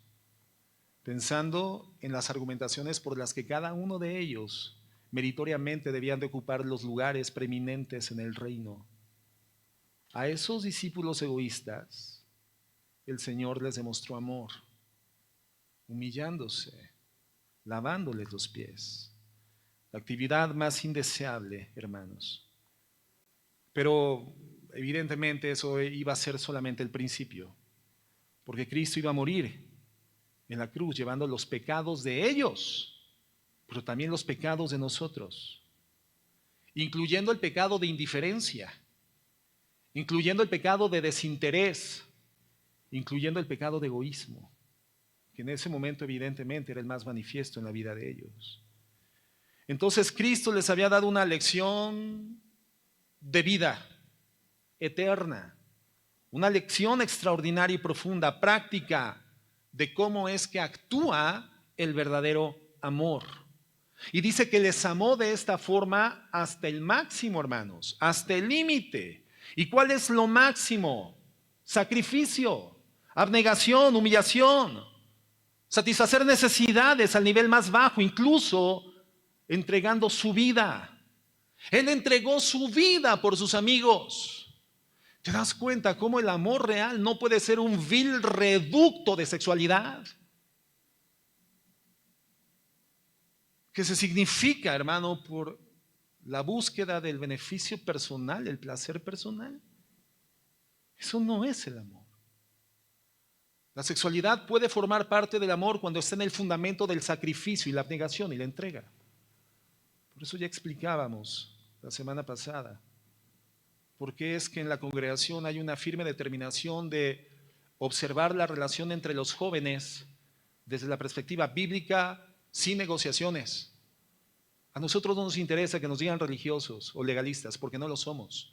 pensando en las argumentaciones por las que cada uno de ellos meritoriamente debían de ocupar los lugares preeminentes en el reino. A esos discípulos egoístas, el Señor les demostró amor, humillándose, lavándoles los pies. La actividad más indeseable, hermanos. Pero evidentemente eso iba a ser solamente el principio, porque Cristo iba a morir en la cruz llevando los pecados de ellos, pero también los pecados de nosotros, incluyendo el pecado de indiferencia, incluyendo el pecado de desinterés, incluyendo el pecado de egoísmo, que en ese momento evidentemente era el más manifiesto en la vida de ellos. Entonces Cristo les había dado una lección de vida eterna, una lección extraordinaria y profunda, práctica, de cómo es que actúa el verdadero amor. Y dice que les amó de esta forma hasta el máximo, hermanos, hasta el límite. ¿Y cuál es lo máximo? Sacrificio, abnegación, humillación, satisfacer necesidades al nivel más bajo, incluso entregando su vida. Él entregó su vida por sus amigos. ¿Te das cuenta cómo el amor real no puede ser un vil reducto de sexualidad? Que se significa, hermano, por la búsqueda del beneficio personal, el placer personal. Eso no es el amor. La sexualidad puede formar parte del amor cuando está en el fundamento del sacrificio y la abnegación y la entrega. Por eso ya explicábamos la semana pasada por qué es que en la congregación hay una firme determinación de observar la relación entre los jóvenes desde la perspectiva bíblica, sin negociaciones. A nosotros no nos interesa que nos digan religiosos o legalistas, porque no lo somos.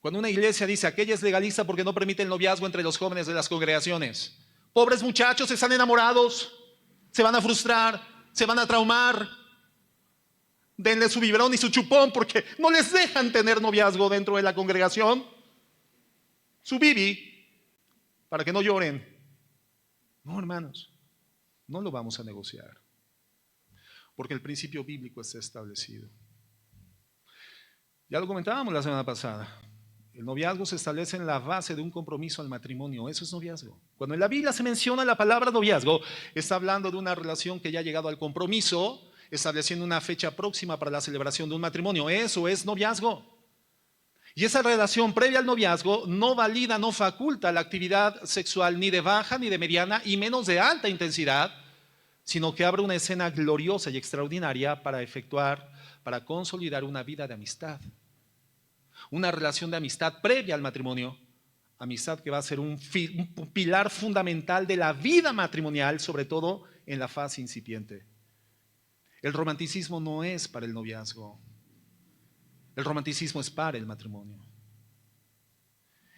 Cuando una iglesia dice aquella es legalista porque no permite el noviazgo entre los jóvenes de las congregaciones, pobres muchachos, están enamorados, se van a frustrar, se van a traumar. Denle su biberón y su chupón porque no les dejan tener noviazgo dentro de la congregación. Su bibi, para que no lloren. No, hermanos, no lo vamos a negociar, porque el principio bíblico está establecido. Ya lo comentábamos la semana pasada. El noviazgo se establece en la base de un compromiso al matrimonio. Eso es noviazgo. Cuando en la Biblia se menciona la palabra noviazgo, está hablando de una relación que ya ha llegado al compromiso, estableciendo una fecha próxima para la celebración de un matrimonio. Eso es noviazgo. Y esa relación previa al noviazgo no valida, no faculta la actividad sexual ni de baja, ni de mediana, y menos de alta intensidad, sino que abre una escena gloriosa y extraordinaria para efectuar, para consolidar una vida de amistad. Una relación de amistad previa al matrimonio, amistad que va a ser un pilar fundamental de la vida matrimonial, sobre todo en la fase incipiente. El romanticismo no es para el noviazgo, el romanticismo es para el matrimonio.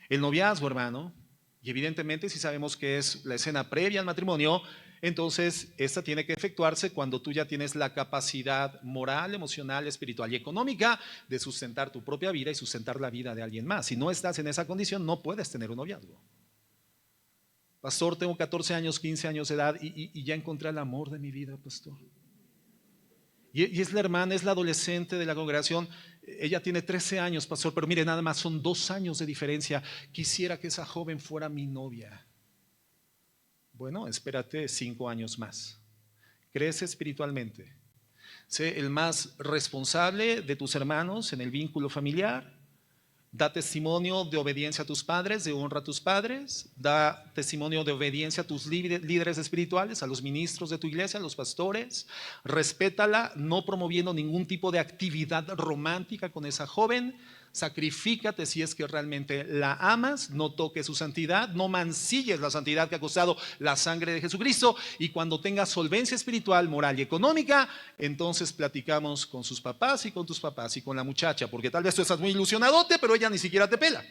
El noviazgo, hermano, y evidentemente si sabemos que es la escena previa al matrimonio, entonces esta tiene que efectuarse cuando tú ya tienes la capacidad moral, emocional, espiritual y económica de sustentar tu propia vida y sustentar la vida de alguien más. Si no estás en esa condición, no puedes tener un noviazgo. Pastor, tengo 14 años, 15 años de edad y ya encontré el amor de mi vida, pastor. Y es la hermana, es la adolescente de la congregación. Ella tiene 13 años, pastor, pero mire, nada más son 2 años de diferencia. Quisiera que esa joven fuera mi novia. Bueno, espérate 5 años más. Crece espiritualmente. Sé el más responsable de tus hermanos en el vínculo familiar. Da testimonio de obediencia a tus padres, de honra a tus padres. Da testimonio de obediencia a tus líderes espirituales, a los ministros de tu iglesia, a los pastores. Respétala, no promoviendo ningún tipo de actividad romántica con esa joven. Sacrifícate si es que realmente la amas. No toques su santidad, no mancilles la santidad que ha costado la sangre de Jesucristo. Y cuando tengas solvencia espiritual, moral y económica, entonces platicamos con sus papás y con tus papás y con la muchacha, porque tal vez tú estás muy ilusionadote, pero ella ni siquiera te pela.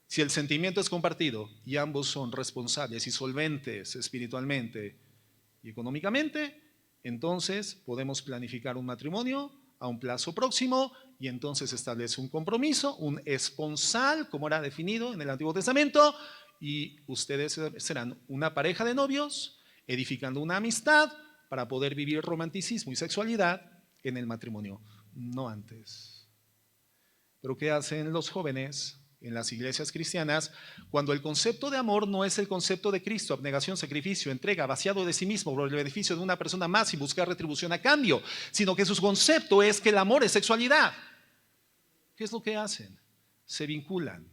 Si el sentimiento es compartido y ambos son responsables y solventes espiritualmente y económicamente, entonces podemos planificar un matrimonio a un plazo próximo y entonces establece un compromiso, un esponsal, como era definido en el Antiguo Testamento, y ustedes serán una pareja de novios edificando una amistad para poder vivir romanticismo y sexualidad en el matrimonio, no antes. Pero ¿qué hacen los jóvenes en las iglesias cristianas cuando el concepto de amor no es el concepto de Cristo? Abnegación, sacrificio, entrega, vaciado de sí mismo por el beneficio de una persona más sin buscar retribución a cambio, sino que su concepto es que el amor es sexualidad. ¿Qué es lo que hacen? Se vinculan,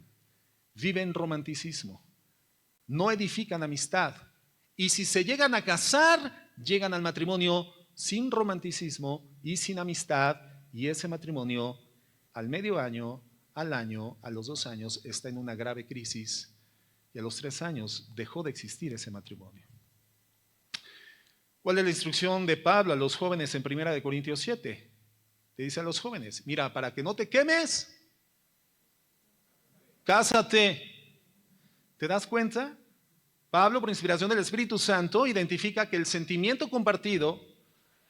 viven romanticismo, no edifican amistad, y si se llegan a casar, llegan al matrimonio sin romanticismo y sin amistad, y ese matrimonio al medio año, al año, a los 2 años está en una grave crisis, y a los 3 años dejó de existir ese matrimonio. ¿Cuál es la instrucción de Pablo a los jóvenes en 1 Corintios 7? Le dice a los jóvenes, mira, para que no te quemes, cásate. ¿Te das cuenta? Pablo, por inspiración del Espíritu Santo, identifica que el sentimiento compartido,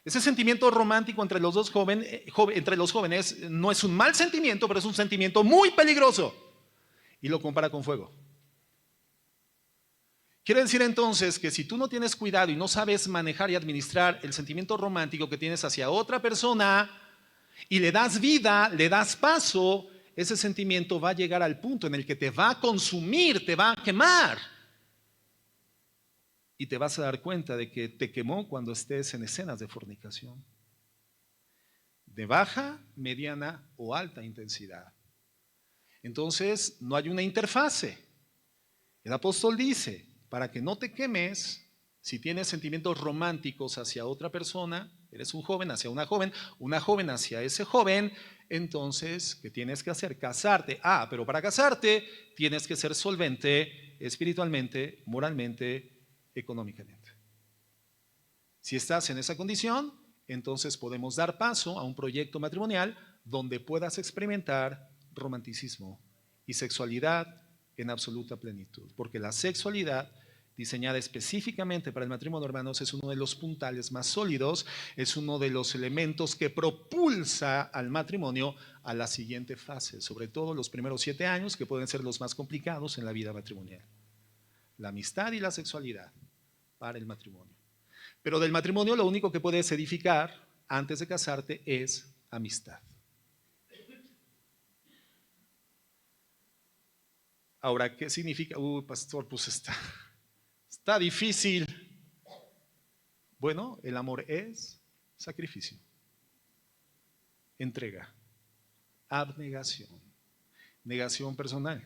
ese sentimiento romántico entre los dos jóvenes, no es un mal sentimiento, pero es un sentimiento muy peligroso. Y lo compara con fuego. Quiere decir entonces que si tú no tienes cuidado y no sabes manejar y administrar el sentimiento romántico que tienes hacia otra persona y le das vida, le das paso, ese sentimiento va a llegar al punto en el que te va a consumir, te va a quemar. Y te vas a dar cuenta de que te quemó cuando estés en escenas de fornicación. De baja, mediana o alta intensidad. Entonces, no hay una interfase. El apóstol dice, para que no te quemes, si tienes sentimientos románticos hacia otra persona, eres un joven hacia una joven hacia ese joven, entonces, ¿qué tienes que hacer? Casarte. Pero para casarte tienes que ser solvente espiritualmente, moralmente, económicamente. Si estás en esa condición, entonces podemos dar paso a un proyecto matrimonial donde puedas experimentar romanticismo y sexualidad en absoluta plenitud, porque la sexualidad diseñada específicamente para el matrimonio, hermanos, es uno de los puntales más sólidos, es uno de los elementos que propulsa al matrimonio a la siguiente fase, sobre todo los primeros 7 años, que pueden ser los más complicados en la vida matrimonial. La amistad y la sexualidad para el matrimonio. Pero del matrimonio lo único que puedes edificar antes de casarte es amistad. Ahora, ¿qué significa? Pastor, pues está difícil. Bueno, el amor es sacrificio, entrega, abnegación, negación personal.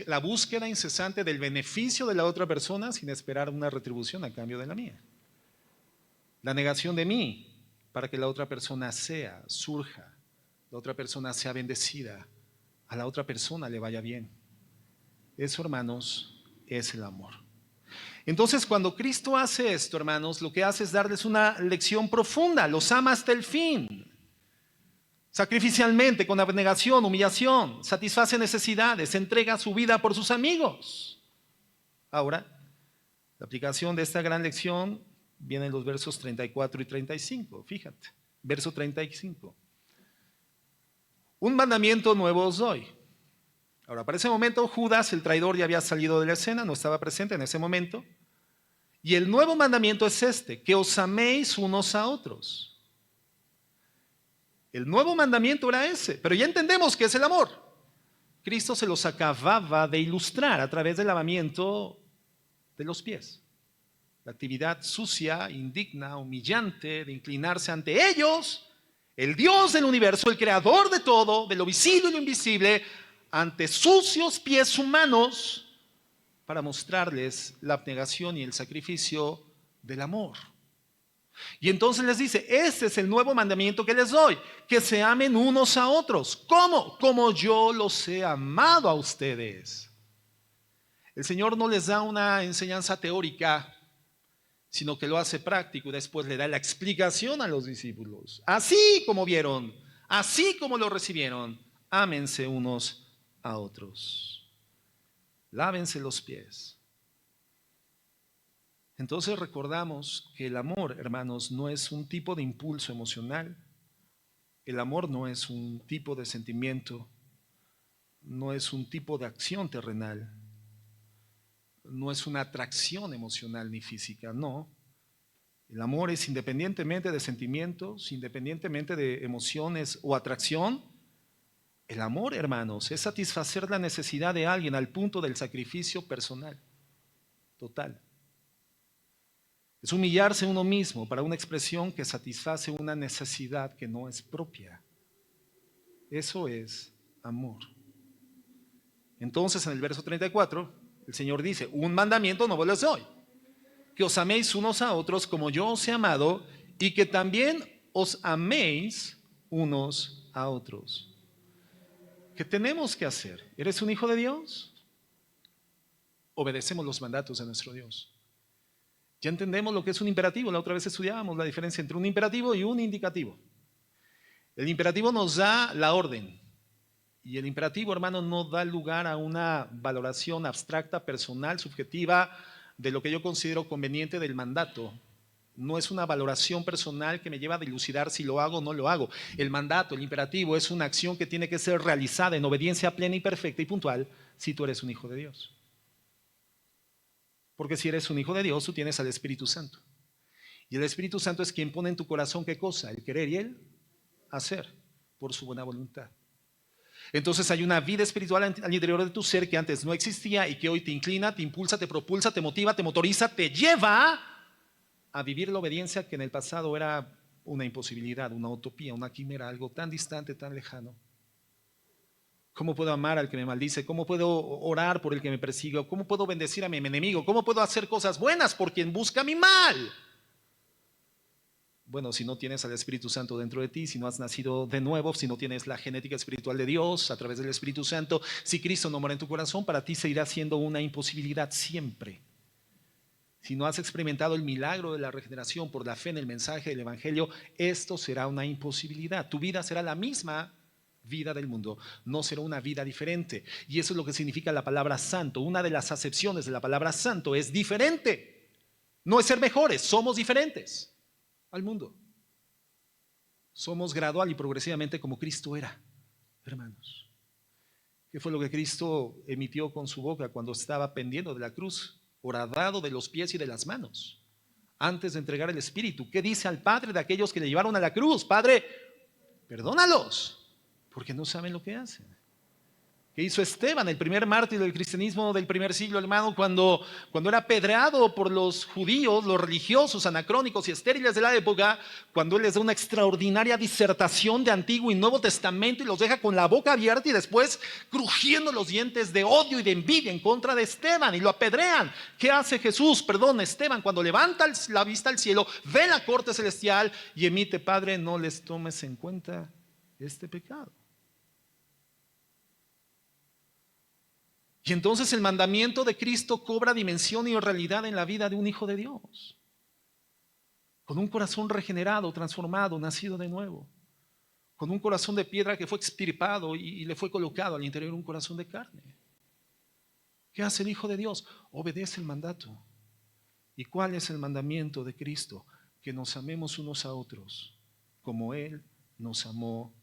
La búsqueda incesante del beneficio de la otra persona sin esperar una retribución a cambio de la mía. La negación de mí para que la otra persona surja, la otra persona sea bendecida, a la otra persona le vaya bien. Eso, hermanos, es el amor. Entonces, cuando Cristo hace esto, hermanos, lo que hace es darles una lección profunda. Los ama hasta el fin. Sacrificialmente, con abnegación, humillación, satisface necesidades, entrega su vida por sus amigos. Ahora, la aplicación de esta gran lección viene en los versos 34 y 35. Fíjate, verso 35. Un mandamiento nuevo os doy. Ahora, para ese momento, Judas, el traidor, ya había salido de la escena, no estaba presente en ese momento. Y el nuevo mandamiento es este, que os améis unos a otros. El nuevo mandamiento era ese, pero ya entendemos qué es el amor. Cristo se los acababa de ilustrar a través del lavamiento de los pies. La actividad sucia, indigna, humillante de inclinarse ante ellos, el Dios del universo, el creador de todo, de lo visible y lo invisible, ante sucios pies humanos, para mostrarles la abnegación y el sacrificio del amor. Y entonces les dice, este es el nuevo mandamiento que les doy, que se amen unos a otros. ¿Cómo? Como yo los he amado a ustedes. El Señor no les da una enseñanza teórica, sino que lo hace práctico y después le da la explicación a los discípulos. Así como vieron, así como lo recibieron, ámense unos a otros. Lávense los pies. Entonces recordamos que el amor, hermanos, no es un tipo de impulso emocional. El amor no es un tipo de sentimiento, no es un tipo de acción terrenal, no es una atracción emocional ni física, no. El amor es independientemente de sentimientos, independientemente de emociones o atracción. El amor, hermanos, es satisfacer la necesidad de alguien al punto del sacrificio personal, total. Es humillarse uno mismo para una expresión que satisface una necesidad que no es propia. Eso es amor. Entonces, en el verso 34, el Señor dice, un mandamiento nuevo les doy, que os améis unos a otros como yo os he amado y que también os améis unos a otros. ¿Qué tenemos que hacer? ¿Eres un hijo de Dios? Obedecemos los mandatos de nuestro Dios. Ya entendemos lo que es un imperativo. La otra vez estudiábamos la diferencia entre un imperativo y un indicativo. El imperativo nos da la orden. Y el imperativo, hermano, no da lugar a una valoración abstracta, personal, subjetiva de lo que yo considero conveniente del mandato. No es una valoración personal que me lleva a dilucidar si lo hago o no lo hago. El mandato, el imperativo, es una acción que tiene que ser realizada en obediencia plena y perfecta y puntual si tú eres un hijo de Dios. Porque si eres un hijo de Dios, tú tienes al Espíritu Santo. Y el Espíritu Santo es quien pone en tu corazón ¿qué cosa? El querer y el hacer por su buena voluntad. Entonces hay una vida espiritual al interior de tu ser que antes no existía y que hoy te inclina, te impulsa, te propulsa, te motiva, te motoriza, te lleva a vivir la obediencia que en el pasado era una imposibilidad, una utopía, una quimera, algo tan distante, tan lejano. ¿Cómo puedo amar al que me maldice? ¿Cómo puedo orar por el que me persigue? ¿Cómo puedo bendecir a mi enemigo? ¿Cómo puedo hacer cosas buenas por quien busca mi mal? Bueno, si no tienes al Espíritu Santo dentro de ti, si no has nacido de nuevo, si no tienes la genética espiritual de Dios a través del Espíritu Santo, si Cristo no mora en tu corazón, para ti seguirá siendo una imposibilidad siempre. Si no has experimentado el milagro de la regeneración por la fe en el mensaje del Evangelio, esto será una imposibilidad. Tu vida será la misma vida del mundo, no será una vida diferente. Y eso es lo que significa la palabra santo. Una de las acepciones de la palabra santo es diferente. No es ser mejores, somos diferentes al mundo. Somos gradual y progresivamente como Cristo era, hermanos. ¿Qué fue lo que Cristo emitió con su boca cuando estaba pendiendo de la cruz, horadado de los pies y de las manos, antes de entregar el Espíritu? ¿Qué dice al Padre de aquellos que le llevaron a la cruz? Padre, perdónalos, porque no saben lo que hacen. ¿Qué hizo Esteban, el primer mártir del cristianismo del primer siglo, hermano, cuando era apedreado por los judíos, los religiosos, anacrónicos y estériles de la época, cuando él les da una extraordinaria disertación de Antiguo y Nuevo Testamento y los deja con la boca abierta y después crujiendo los dientes de odio y de envidia en contra de Esteban y lo apedrean? ¿Qué hace Jesús? Perdón, Esteban, cuando levanta la vista al cielo, ve la corte celestial y emite: Padre, no les tomes en cuenta este pecado. Y entonces el mandamiento de Cristo cobra dimensión y realidad en la vida de un hijo de Dios, con un corazón regenerado, transformado, nacido de nuevo, con un corazón de piedra que fue extirpado y le fue colocado al interior un corazón de carne. ¿Qué hace el hijo de Dios? Obedece el mandato. ¿Y cuál es el mandamiento de Cristo? Que nos amemos unos a otros como Él nos amó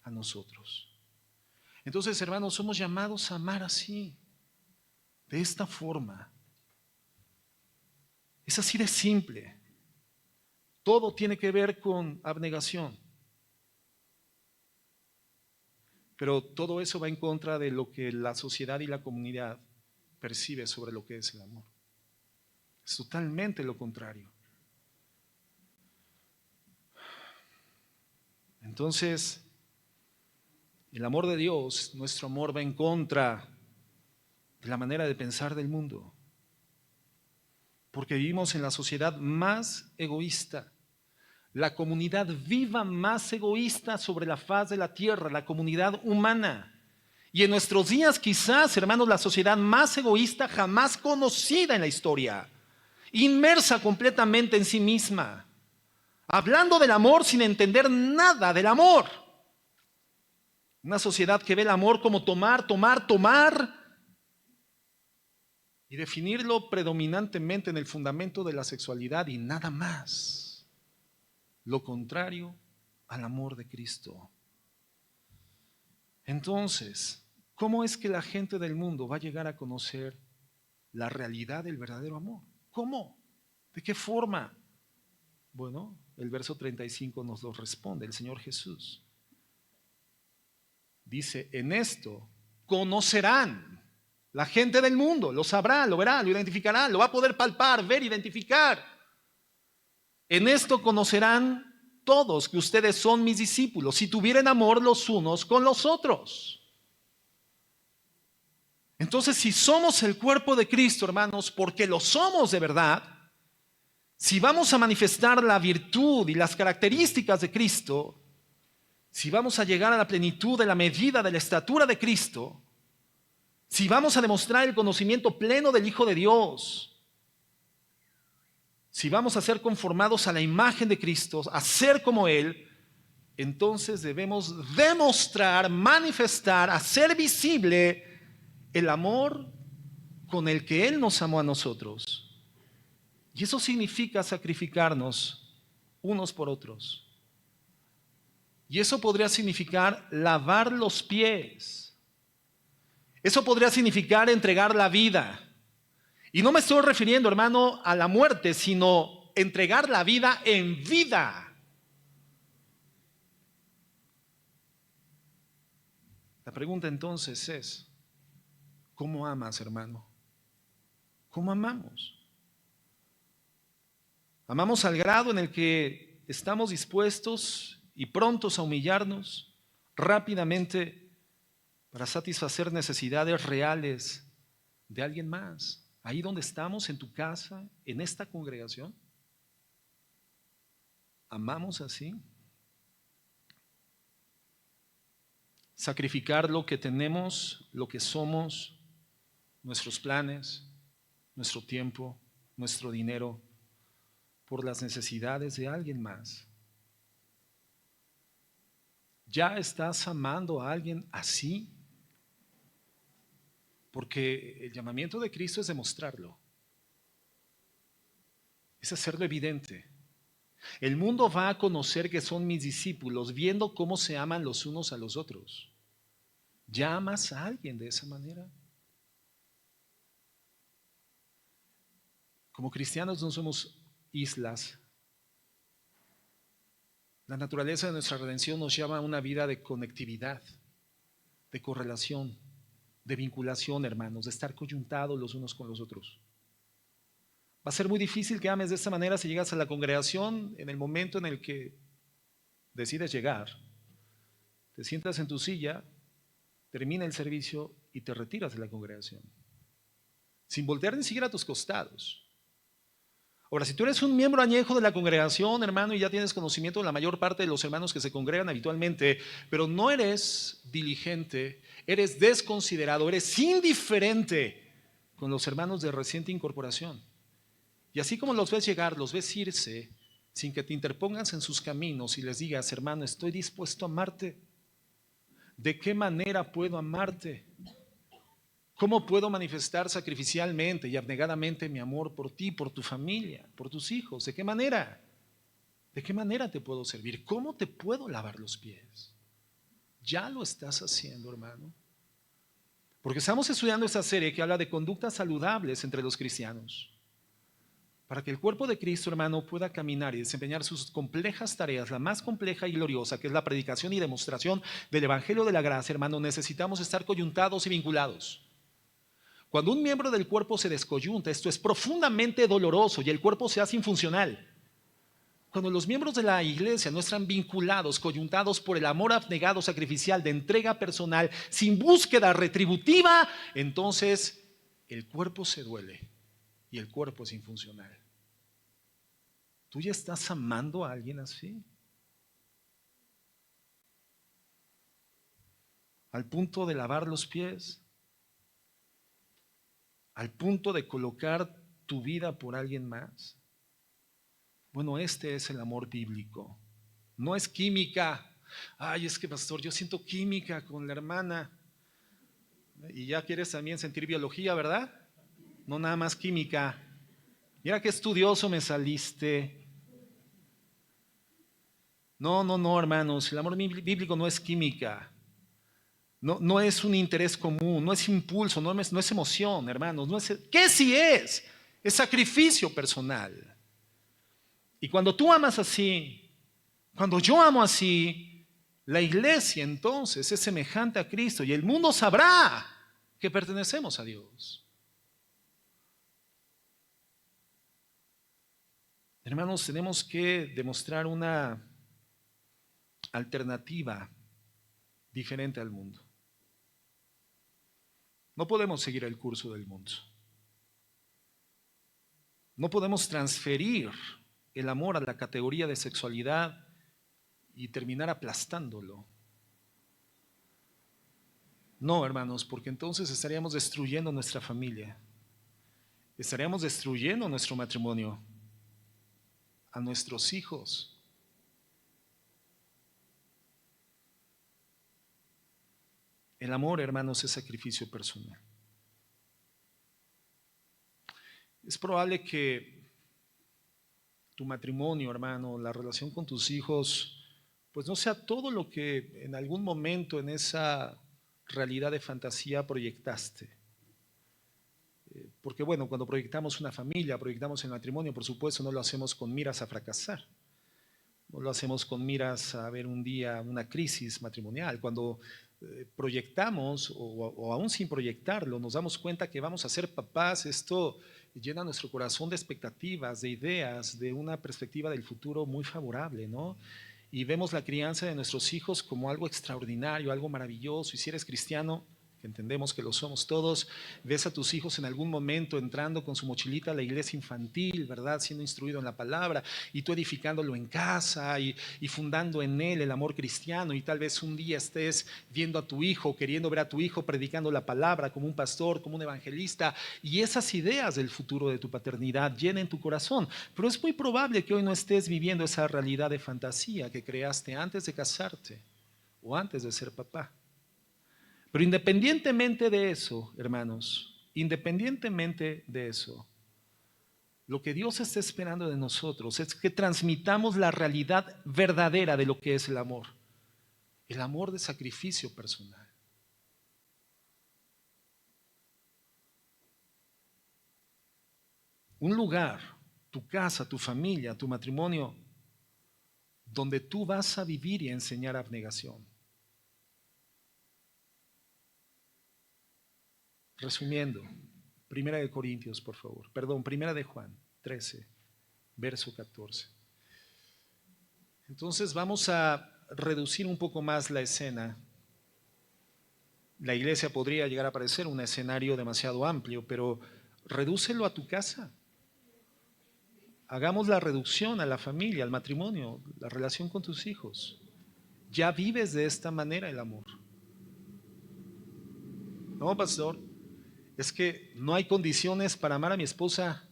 a nosotros. Entonces, hermanos, somos llamados a amar así, de esta forma. Es así de simple. Todo tiene que ver con abnegación. Pero todo eso va en contra de lo que la sociedad y la comunidad percibe sobre lo que es el amor. Es totalmente lo contrario. Entonces, el amor de Dios, nuestro amor va en contra de la manera de pensar del mundo. Porque vivimos en la sociedad más egoísta, la comunidad viva más egoísta sobre la faz de la tierra, la comunidad humana. Y en nuestros días quizás, hermanos, la sociedad más egoísta jamás conocida en la historia, inmersa completamente en sí misma, hablando del amor sin entender nada del amor. Una sociedad que ve el amor como tomar, tomar, tomar y definirlo predominantemente en el fundamento de la sexualidad y nada más. Lo contrario al amor de Cristo. Entonces, ¿cómo es que la gente del mundo va a llegar a conocer la realidad del verdadero amor? ¿Cómo? ¿De qué forma? Bueno, el verso 35 nos lo responde el Señor Jesús. Dice, en esto conocerán la gente del mundo, lo sabrá, lo verá, lo identificará, lo va a poder palpar, ver, identificar. En esto conocerán todos que ustedes son mis discípulos, si tuvieran amor los unos con los otros. Entonces, si somos el cuerpo de Cristo, hermanos, porque lo somos de verdad, si vamos a manifestar la virtud y las características de Cristo, si vamos a llegar a la plenitud de la medida de la estatura de Cristo, si vamos a demostrar el conocimiento pleno del Hijo de Dios, si vamos a ser conformados a la imagen de Cristo, a ser como Él, entonces debemos demostrar, manifestar, hacer visible el amor con el que Él nos amó a nosotros. Y eso significa sacrificarnos unos por otros. Y eso podría significar lavar los pies. Eso podría significar entregar la vida. Y no me estoy refiriendo, hermano, a la muerte, sino entregar la vida en vida. La pregunta entonces es, ¿cómo amas, hermano? ¿Cómo amamos? Amamos al grado en el que estamos dispuestos y prontos a humillarnos rápidamente para satisfacer necesidades reales de alguien más. Ahí donde estamos, en tu casa, en esta congregación. ¿Amamos así? Sacrificar lo que tenemos, lo que somos, nuestros planes, nuestro tiempo, nuestro dinero, por las necesidades de alguien más. ¿Ya estás amando a alguien así? Porque el llamamiento de Cristo es demostrarlo. Es hacerlo evidente. El mundo va a conocer que son mis discípulos viendo cómo se aman los unos a los otros. ¿Ya amas a alguien de esa manera? Como cristianos no somos islas. La naturaleza de nuestra redención nos llama a una vida de conectividad, de correlación, de vinculación, hermanos, de estar coyuntados los unos con los otros. Va a ser muy difícil que ames de esta manera si llegas a la congregación en el momento en el que decides llegar. Te sientas en tu silla, termina el servicio y te retiras de la congregación, sin voltear ni siquiera a tus costados. Ahora, si tú eres un miembro añejo de la congregación, hermano, y ya tienes conocimiento de la mayor parte de los hermanos que se congregan habitualmente, pero no eres diligente, eres desconsiderado, eres indiferente con los hermanos de reciente incorporación. Y así como los ves llegar, los ves irse, sin que te interpongas en sus caminos y les digas, hermano, estoy dispuesto a amarte. ¿De qué manera puedo amarte? ¿Cómo puedo manifestar sacrificialmente y abnegadamente mi amor por ti, por tu familia, por tus hijos? ¿De qué manera? ¿De qué manera te puedo servir? ¿Cómo te puedo lavar los pies? ¿Ya lo estás haciendo, hermano? Porque estamos estudiando esta serie que habla de conductas saludables entre los cristianos. para que el cuerpo de Cristo, hermano, pueda caminar y desempeñar sus complejas tareas, la más compleja y gloriosa, que es la predicación y demostración del Evangelio de la gracia, hermano, necesitamos estar coyuntados y vinculados. Cuando un miembro del cuerpo se descoyunta, esto es profundamente doloroso y el cuerpo se hace infuncional. Cuando los miembros de la iglesia no están vinculados, coyuntados por el amor abnegado, sacrificial, de entrega personal, sin búsqueda retributiva, entonces el cuerpo se duele y el cuerpo es infuncional. ¿Tú ya estás amando a alguien así? Al punto de lavar los pies, al punto de colocar tu vida por alguien más. Bueno, este es el amor bíblico. No es química. Ay, es que pastor, yo siento química con la hermana. Y ya quieres también sentir biología, ¿verdad? No nada más química. Mira qué estudioso me saliste. No, hermanos, el amor bíblico no es química. No es un interés común, no es impulso, no es emoción, hermanos. ¿Qué sí es? Es sacrificio personal. Y cuando tú amas así, cuando yo amo así, la iglesia entonces es semejante a Cristo y el mundo sabrá que pertenecemos a Dios. Hermanos, tenemos que demostrar una alternativa diferente al mundo. No podemos seguir el curso del mundo. No podemos transferir el amor a la categoría de sexualidad y terminar aplastándolo. No, hermanos, porque entonces estaríamos destruyendo nuestra familia. Estaríamos destruyendo nuestro matrimonio, a nuestros hijos. El amor, hermanos, es sacrificio personal. Es probable que tu matrimonio, hermano, la relación con tus hijos, pues no sea todo lo que en algún momento en esa realidad de fantasía proyectaste. Porque bueno, cuando proyectamos una familia, proyectamos el matrimonio, por supuesto no lo hacemos con miras a fracasar. No lo hacemos con miras a ver un día una crisis matrimonial. Cuando proyectamos o aún sin proyectarlo, nos damos cuenta que vamos a ser papás, esto llena nuestro corazón de expectativas, de ideas, de una perspectiva del futuro muy favorable, ¿no? Y vemos la crianza de nuestros hijos como algo extraordinario, algo maravilloso. Y si eres cristiano, que entendemos que lo somos todos, ves a tus hijos en algún momento entrando con su mochilita a la iglesia infantil, ¿verdad? Siendo instruido en la palabra, y tú edificándolo en casa y fundando en él el amor cristiano, y tal vez un día estés viendo a tu hijo, queriendo ver a tu hijo predicando la palabra como un pastor, como un evangelista, y esas ideas del futuro de tu paternidad llenen tu corazón. Pero es muy probable que hoy no estés viviendo esa realidad de fantasía que creaste antes de casarte o antes de ser papá. Pero independientemente de eso, hermanos, independientemente de eso, lo que Dios está esperando de nosotros es que transmitamos la realidad verdadera de lo que es el amor de sacrificio personal. Un lugar, tu casa, tu familia, tu matrimonio, donde tú vas a vivir y enseñar abnegación. Resumiendo, Primera de Corintios, por favor. Perdón, Primera de Juan 13, verso 14. Entonces vamos a reducir un poco más la escena. La iglesia podría llegar a parecer un escenario demasiado amplio, pero redúcelo a tu casa. Hagamos la reducción a la familia, al matrimonio, la relación con tus hijos. Ya vives de esta manera el amor. No, pastor. Es que no hay condiciones para amar a mi esposa.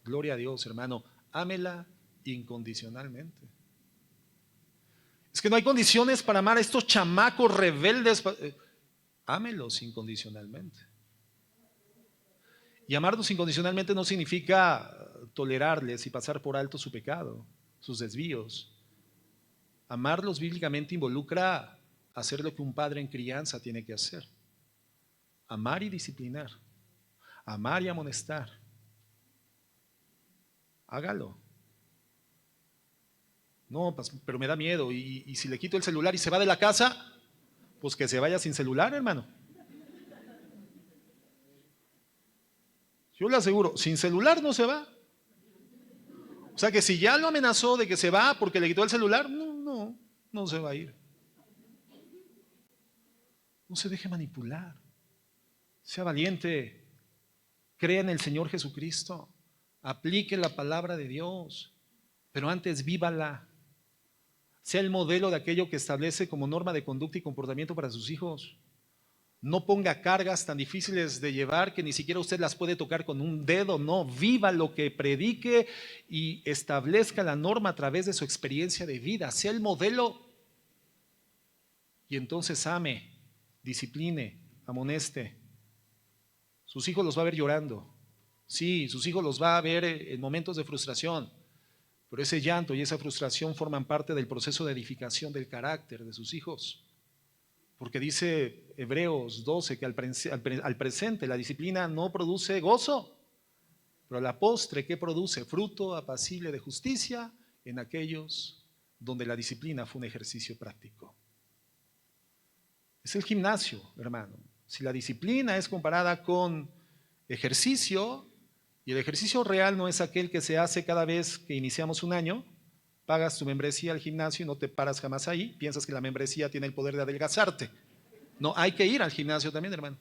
Gloria a Dios, hermano. Ámela incondicionalmente. Es que no hay condiciones para amar a estos chamacos rebeldes. Ámelos incondicionalmente. Y amarlos incondicionalmente no significa tolerarles y pasar por alto su pecado, sus desvíos. Amarlos bíblicamente involucra hacer lo que un padre en crianza tiene que hacer. Amar y disciplinar, amar y amonestar. hágalo. No, pero me da miedo. Y si le quito el celular y se va de la casa, pues que se vaya sin celular, hermano. Yo le aseguro, sin celular no se va. O sea que si ya lo amenazó de que se va porque le quitó el celular, no se va a ir. No se deje manipular. Sea valiente. Crea en el Señor Jesucristo. Aplique la palabra de Dios. Pero antes vívala. Sea el modelo de aquello que establece como norma de conducta y comportamiento para sus hijos. No ponga cargas tan difíciles de llevar que ni siquiera usted las puede tocar con un dedo. No, viva lo que predique y establezca la norma a través de su experiencia de vida. Sea el modelo. Y entonces ame, discipline, amoneste. Sus hijos los va a ver llorando. Sí, sus hijos los va a ver en momentos de frustración. Pero ese llanto y esa frustración forman parte del proceso de edificación del carácter de sus hijos. Porque dice Hebreos 12 que al presente la disciplina no produce gozo, pero a la postre, ¿qué produce? Fruto apacible de justicia en aquellos donde la disciplina fue un ejercicio práctico. Es el gimnasio, hermano. Si la disciplina es comparada con ejercicio, y el ejercicio real no es aquel que se hace cada vez que iniciamos un año, pagas tu membresía al gimnasio y no te paras jamás ahí, piensas que la membresía tiene el poder de adelgazarte. No, hay que ir al gimnasio también, hermano.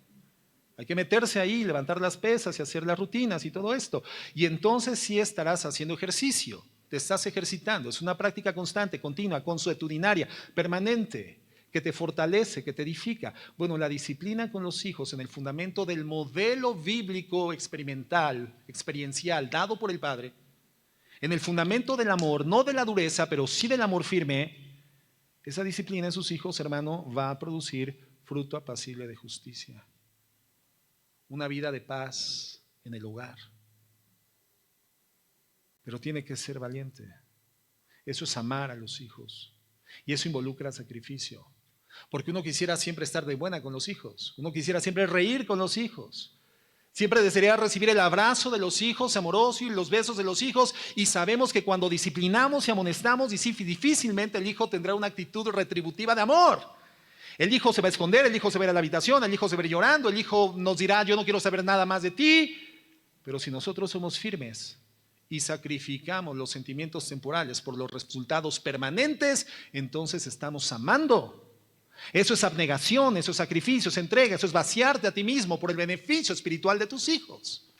Hay que meterse ahí, levantar las pesas y hacer las rutinas y todo esto. Y entonces sí estarás haciendo ejercicio, te estás ejercitando. Es una práctica constante, continua, consuetudinaria, permanente, que te fortalece, que te edifica. Bueno, la disciplina con los hijos en el fundamento del modelo bíblico experimental, experiencial, dado por el Padre, en el fundamento del amor, no de la dureza, pero sí del amor firme, esa disciplina en sus hijos, hermano, va a producir fruto apacible de justicia. Una vida de paz en el hogar. Pero tiene que ser valiente. Eso es amar a los hijos. Y eso involucra sacrificio. Porque uno quisiera siempre estar de buena con los hijos. Uno quisiera siempre reír con los hijos. Siempre desearía recibir el abrazo de los hijos amoroso y los besos de los hijos. Y sabemos que cuando disciplinamos y amonestamos, difícilmente el hijo tendrá una actitud retributiva de amor. El hijo se va a esconder, el hijo se va a ir a la habitación, el hijo se va a ir llorando, el hijo nos dirá, yo no quiero saber nada más de ti. Pero si nosotros somos firmes y sacrificamos los sentimientos temporales por los resultados permanentes, entonces estamos amando. Eso es abnegación, eso es sacrificio, es entrega, eso es vaciarte a ti mismo por el beneficio espiritual de tus hijos.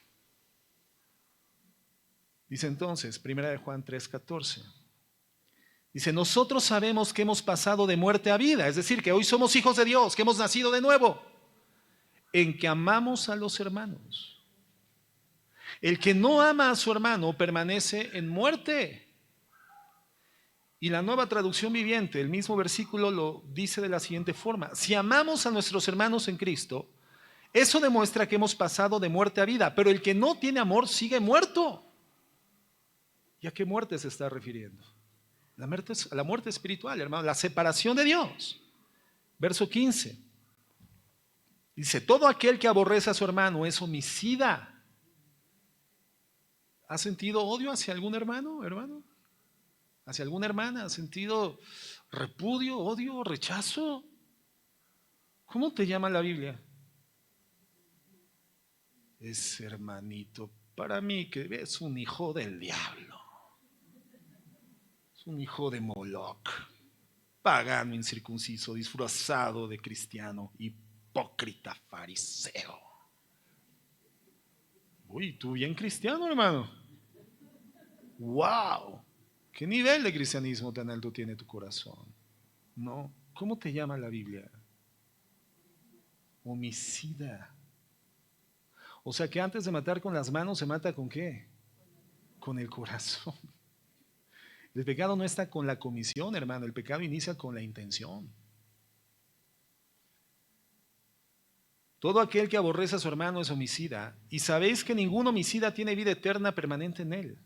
Dice entonces, 1 Juan 3:14. Dice, nosotros sabemos que hemos pasado de muerte a vida, es decir, que hoy somos hijos de Dios, que hemos nacido de nuevo, en que amamos a los hermanos. El que no ama a su hermano permanece en muerte. Y la Nueva Traducción Viviente, el mismo versículo lo dice de la siguiente forma. Si amamos a nuestros hermanos en Cristo, eso demuestra que hemos pasado de muerte a vida, pero el que no tiene amor sigue muerto. ¿Y a qué muerte se está refiriendo? La muerte espiritual, hermano, la separación de Dios. Verso 15. Dice, todo aquel que aborrece a su hermano es homicida. ¿Ha sentido odio hacia algún hermano, hermano? ¿Hacia alguna hermana? ¿Has sentido repudio, odio, rechazo? ¿Cómo te llama la Biblia? Ese hermanito, para mí que es un hijo del diablo. Es un hijo de Moloch, pagano, incircunciso, disfrazado de cristiano, hipócrita, fariseo. Uy, tú bien cristiano, hermano. ¡Wow! ¿Qué nivel de cristianismo tan alto tiene tu corazón? No. ¿Cómo te llama la Biblia? Homicida. O sea que antes de matar con las manos, ¿se mata con qué? Con el corazón. El pecado no está con la comisión, hermano. El pecado inicia con la intención. Todo aquel que aborrece a su hermano es homicida. Y sabéis que ningún homicida tiene vida eterna permanente en él.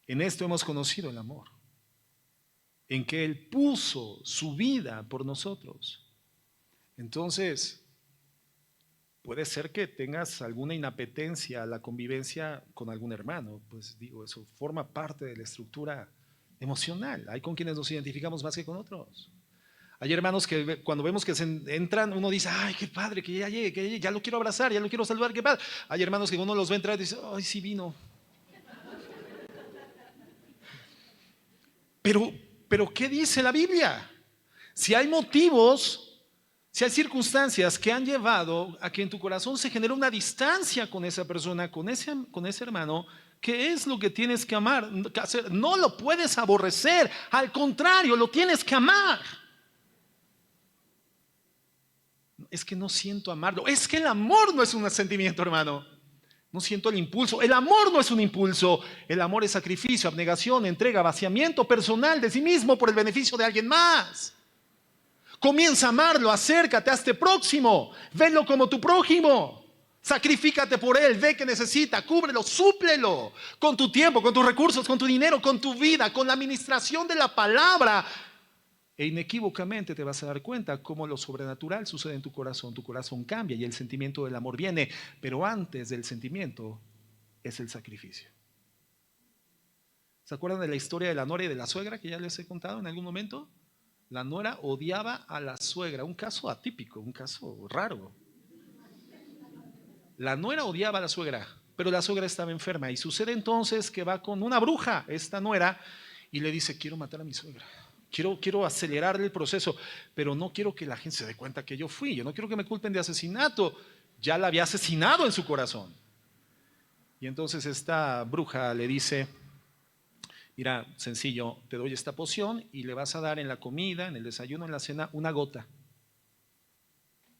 En esto hemos conocido el amor, en que Él puso su vida por nosotros. Entonces, Puede ser que tengas alguna inapetencia a la convivencia con algún hermano, pues digo, eso forma parte de la estructura emocional. Hay con quienes nos identificamos más que con otros. Hay hermanos que cuando vemos que se entran, uno dice, ay, qué padre, que ya llegue, ya lo quiero abrazar, ya lo quiero saludar, qué padre. Hay hermanos que uno los ve entrar y dice, ay, sí vino. Pero, ¿qué dice la Biblia? Si hay motivos, si hay circunstancias que han llevado a que en tu corazón se genere una distancia con esa persona, con ese hermano, ¿qué es lo que tienes que amar? No lo puedes aborrecer, al contrario, lo tienes que amar. Es que no siento amarlo. Es que el amor no es un sentimiento, hermano. No siento el impulso. El amor no es un impulso. El amor es sacrificio, abnegación, entrega, vaciamiento personal de sí mismo por el beneficio de alguien más. Comienza a amarlo, acércate, hazte próximo, velo como tu prójimo. Sacrifícate por él, ve que necesita, cúbrelo, súplelo con tu tiempo, con tus recursos, con tu dinero, con tu vida, con la administración de la palabra. E inequívocamente te vas a dar cuenta cómo lo sobrenatural sucede en tu corazón cambia y el sentimiento del amor viene, pero antes del sentimiento es el sacrificio. ¿Se acuerdan de la historia de la nuera y de la suegra que ya les he contado en algún momento? La nuera odiaba a la suegra, un caso atípico, un caso raro. La nuera odiaba a la suegra, pero la suegra estaba enferma y sucede entonces que va con una bruja, esta nuera, y le dice, quiero matar a mi suegra. Quiero acelerar el proceso, pero no quiero que la gente se dé cuenta que yo fui. Yo no quiero que me culpen de asesinato. Ya la había asesinado en su corazón. Y entonces esta bruja le dice, mira, sencillo, te doy esta poción y le vas a dar en la comida, en el desayuno, en la cena, una gota.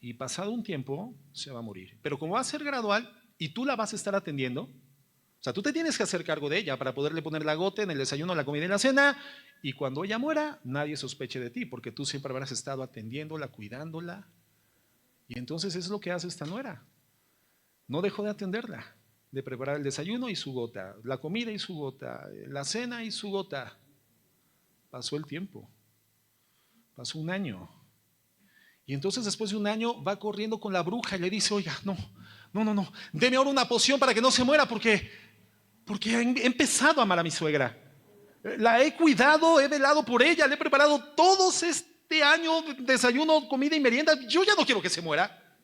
Y pasado un tiempo se va a morir. Pero como va a ser gradual y tú la vas a estar atendiendo, o sea, tú te tienes que hacer cargo de ella para poderle poner la gota en el desayuno, en la comida y en la cena. Y cuando ella muera, nadie sospeche de ti, porque tú siempre habrás estado atendiéndola, cuidándola. Y entonces es lo que hace esta nuera. No dejó de atenderla, de preparar el desayuno y su gota, la comida y su gota, la cena y su gota. Pasó el tiempo, pasó un año. Y entonces después de un año va corriendo con la bruja y le dice, oiga, no, deme ahora una poción para que no se muera porque he empezado a amar a mi suegra. La he cuidado, he velado por ella, le he preparado todos este año desayuno, comida y merienda. Yo ya no quiero que se muera.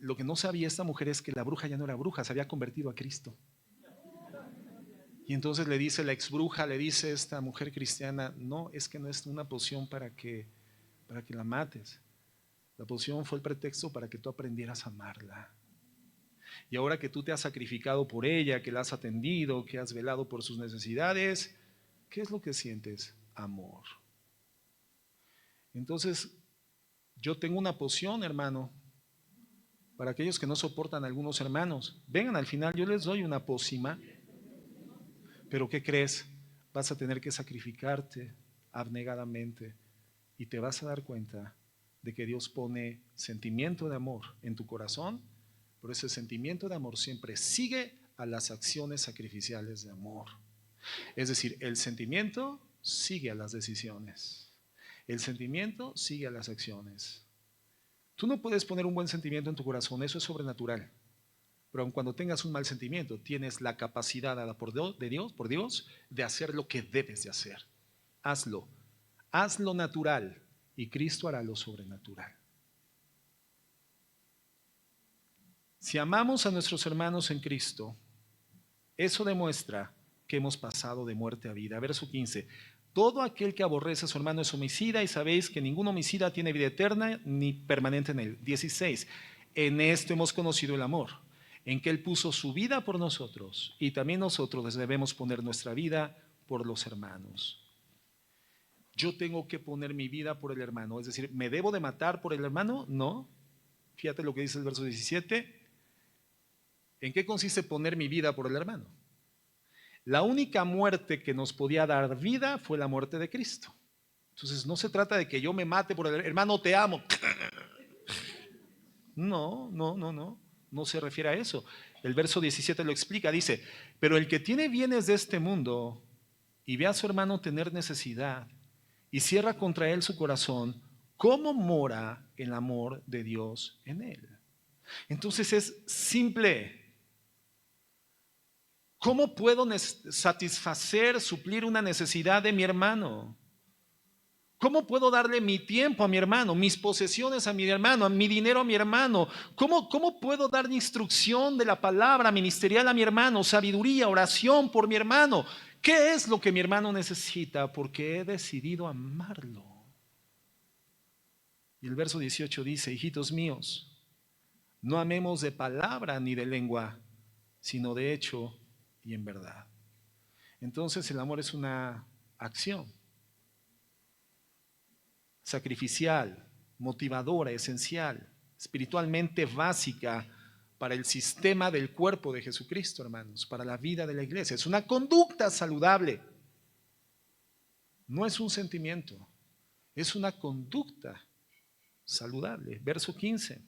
Lo que no sabía esta mujer es que la bruja ya no era bruja, se había convertido a Cristo. Y entonces le dice la ex bruja, le dice esta mujer cristiana, no, es que no es una poción para que la mates. La poción fue el pretexto para que tú aprendieras a amarla. Y ahora que tú te has sacrificado por ella, que la has atendido, que has velado por sus necesidades, ¿qué es lo que sientes? Amor. Entonces, yo tengo una poción, hermano, para aquellos que no soportan a algunos hermanos. Vengan al final, yo les doy una pócima. Pero ¿qué crees? Vas a tener que sacrificarte abnegadamente y te vas a dar cuenta de que Dios pone sentimiento de amor en tu corazón. Pero ese sentimiento de amor siempre sigue a las acciones sacrificiales de amor. Es decir, el sentimiento sigue a las decisiones. El sentimiento sigue a las acciones. Tú no puedes poner un buen sentimiento en tu corazón, eso es sobrenatural. Pero aun cuando tengas un mal sentimiento, tienes la capacidad dada por Dios, de hacer lo que debes de hacer. Hazlo. Haz lo natural y Cristo hará lo sobrenatural. Si amamos a nuestros hermanos en Cristo, eso demuestra que hemos pasado de muerte a vida. Verso 15. Todo aquel que aborrece a su hermano es homicida y sabéis que ningún homicida tiene vida eterna ni permanente en él. 16. En esto hemos conocido el amor, en que Él puso su vida por nosotros y también nosotros debemos poner nuestra vida por los hermanos. Yo tengo que poner mi vida por el hermano, es decir, ¿me debo de matar por el hermano? No. Fíjate lo que dice el verso 17. ¿En qué consiste poner mi vida por el hermano? La única muerte que nos podía dar vida fue la muerte de Cristo. Entonces no se trata de que yo me mate por el hermano, te amo. No. No se refiere a eso. El verso 17 lo explica, dice, pero el que tiene bienes de este mundo y ve a su hermano tener necesidad y cierra contra él su corazón, ¿Cómo mora el amor de Dios en él? Entonces es simple. ¿Cómo puedo satisfacer, suplir una necesidad de mi hermano? ¿Cómo puedo darle mi tiempo a mi hermano, mis posesiones a mi hermano, mi dinero a mi hermano? ¿Cómo puedo dar instrucción de la palabra ministerial a mi hermano, sabiduría, oración por mi hermano? ¿Qué es lo que mi hermano necesita? Porque he decidido amarlo. Y el verso 18 dice: hijitos míos, no amemos de palabra ni de lengua, sino de hecho y en verdad. Entonces el amor es una acción sacrificial, motivadora, esencial, espiritualmente básica para el sistema del cuerpo de Jesucristo, hermanos, para la vida de la iglesia. Es una conducta saludable. No es un sentimiento, es una conducta saludable. Verso 15.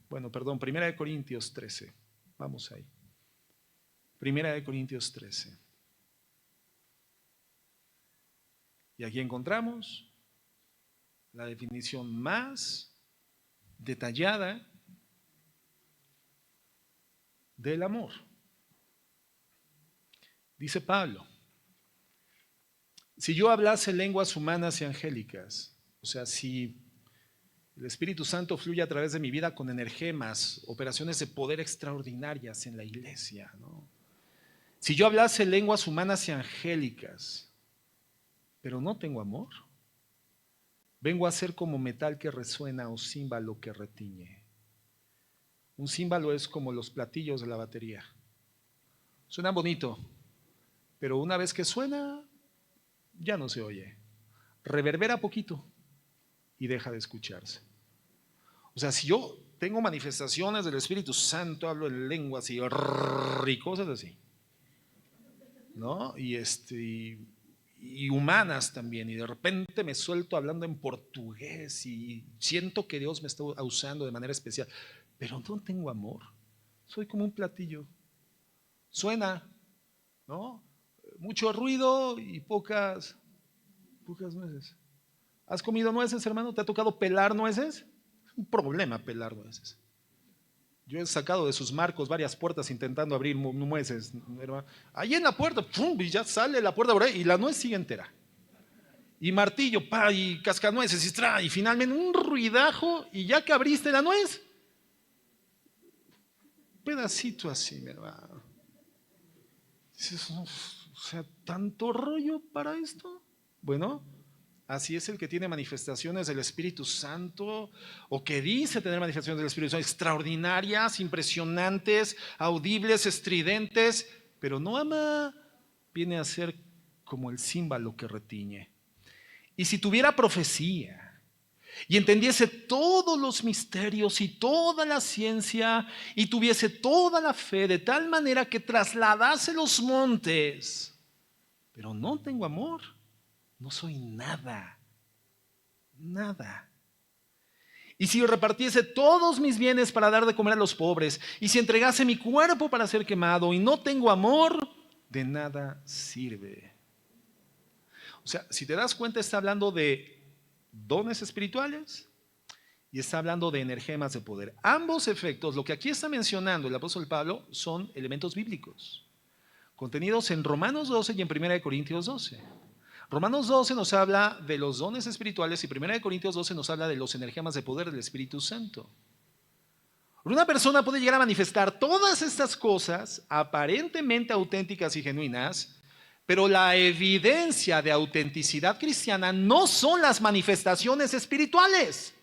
Bueno, perdón, 1 Corintios 13. Vamos ahí. 1 Corintios 13. Y aquí encontramos la definición más detallada del amor. Dice Pablo: si yo hablase lenguas humanas y angélicas, o sea, si el Espíritu Santo fluye a través de mi vida con energemas, operaciones de poder extraordinarias en la iglesia, ¿no? Si yo hablase lenguas humanas y angélicas, pero no tengo amor, vengo a ser como metal que resuena o címbalo que retiñe. Un címbalo es como los platillos de la batería. Suena bonito, pero una vez que suena, ya no se oye. Reverbera poquito y deja de escucharse. O sea, si yo tengo manifestaciones del Espíritu Santo, hablo en lenguas y cosas así, ¿no? Y humanas también, y de repente me suelto hablando en portugués y siento que Dios me está usando de manera especial, pero no tengo amor. Soy como un platillo. Suena, ¿no? Mucho ruido y pocas nueces. ¿Has comido nueces, hermano? ¿Te ha tocado pelar nueces? Es un problema pelar nueces. Yo he sacado de sus marcos varias puertas intentando abrir nueces, hermano. Ahí en la puerta, ¡pum!, y ya sale la puerta por ahí y la nuez sigue entera. Y martillo, pa, y cascanueces, y finalmente un ruidajo, y ya que abriste la nuez, un pedacito así, mi hermano. Dices, o sea, ¿tanto rollo para esto? Bueno, así es el que tiene manifestaciones del Espíritu Santo, o que dice tener manifestaciones del Espíritu Santo extraordinarias, impresionantes, audibles, estridentes, pero no ama. Viene a ser como el címbalo que retiñe. Y si tuviera profecía y entendiese todos los misterios y toda la ciencia y tuviese toda la fe de tal manera que trasladase los montes, pero no tengo amor, no soy nada, nada. Y si repartiese todos mis bienes para dar de comer a los pobres, y si entregase mi cuerpo para ser quemado y no tengo amor, de nada sirve. O sea, si te das cuenta, está hablando de dones espirituales y está hablando de energemas de poder. Ambos efectos, lo que aquí está mencionando el apóstol Pablo, son elementos bíblicos, contenidos en Romanos 12 y en 1 Corintios 12. Romanos 12 nos habla de los dones espirituales y 1 Corintios 12 nos habla de los energemas de poder del Espíritu Santo. Una persona puede llegar a manifestar todas estas cosas aparentemente auténticas y genuinas, pero la evidencia de autenticidad cristiana no son las manifestaciones espirituales.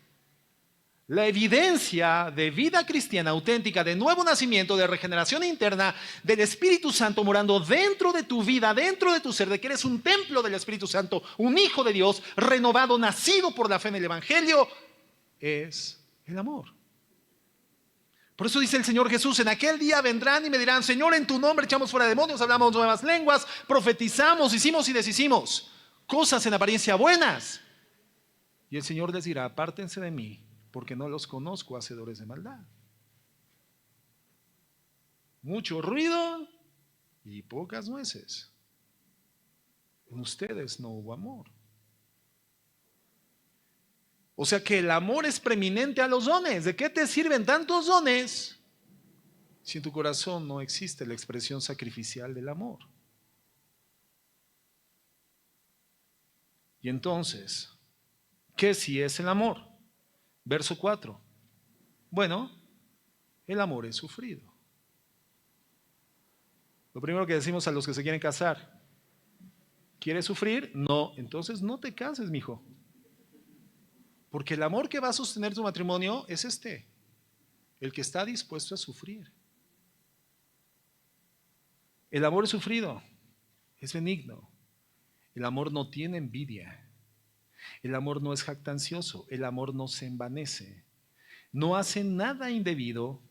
La evidencia de vida cristiana auténtica, de nuevo nacimiento, de regeneración interna, del Espíritu Santo morando dentro de tu vida, dentro de tu ser, de que eres un templo del Espíritu Santo, un hijo de Dios, renovado, nacido por la fe en el Evangelio, es el amor. Por eso dice el Señor Jesús: en aquel día vendrán y me dirán, Señor, en tu nombre echamos fuera demonios, hablamos nuevas lenguas, profetizamos, hicimos y deshicimos cosas en apariencia buenas. Y el Señor les dirá, apártense de mí, porque no los conozco, hacedores de maldad. Mucho ruido y pocas nueces. En ustedes no hubo amor. O sea que el amor es preeminente a los dones. ¿De qué te sirven tantos dones si en tu corazón no existe la expresión sacrificial del amor? Y entonces, ¿qué si es el amor? Verso 4. Bueno, el amor es sufrido. Lo primero que decimos a los que se quieren casar: ¿quieres sufrir? No, entonces no te cases, mijo. Porque el amor que va a sostener tu matrimonio es el que está dispuesto a sufrir. El amor es sufrido, es benigno. El amor no tiene envidia. El amor no es jactancioso. El amor no se envanece. No hace nada indebido.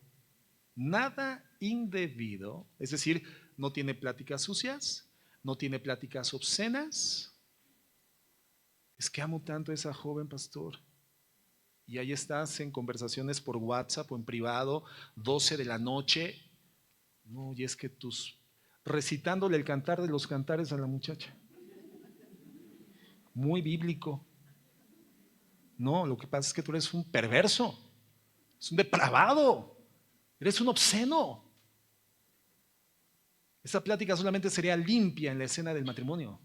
Nada indebido. Es decir, no tiene pláticas sucias. No tiene pláticas obscenas. Es que amo tanto a esa joven, pastor. Y ahí estás en conversaciones por WhatsApp o en privado, 12 de la noche. No, y es que recitándole el cantar de los cantares a la muchacha. Muy bíblico. No, lo que pasa es que tú eres un perverso, es un depravado, eres un obsceno. Esa plática solamente sería limpia en la escena del matrimonio.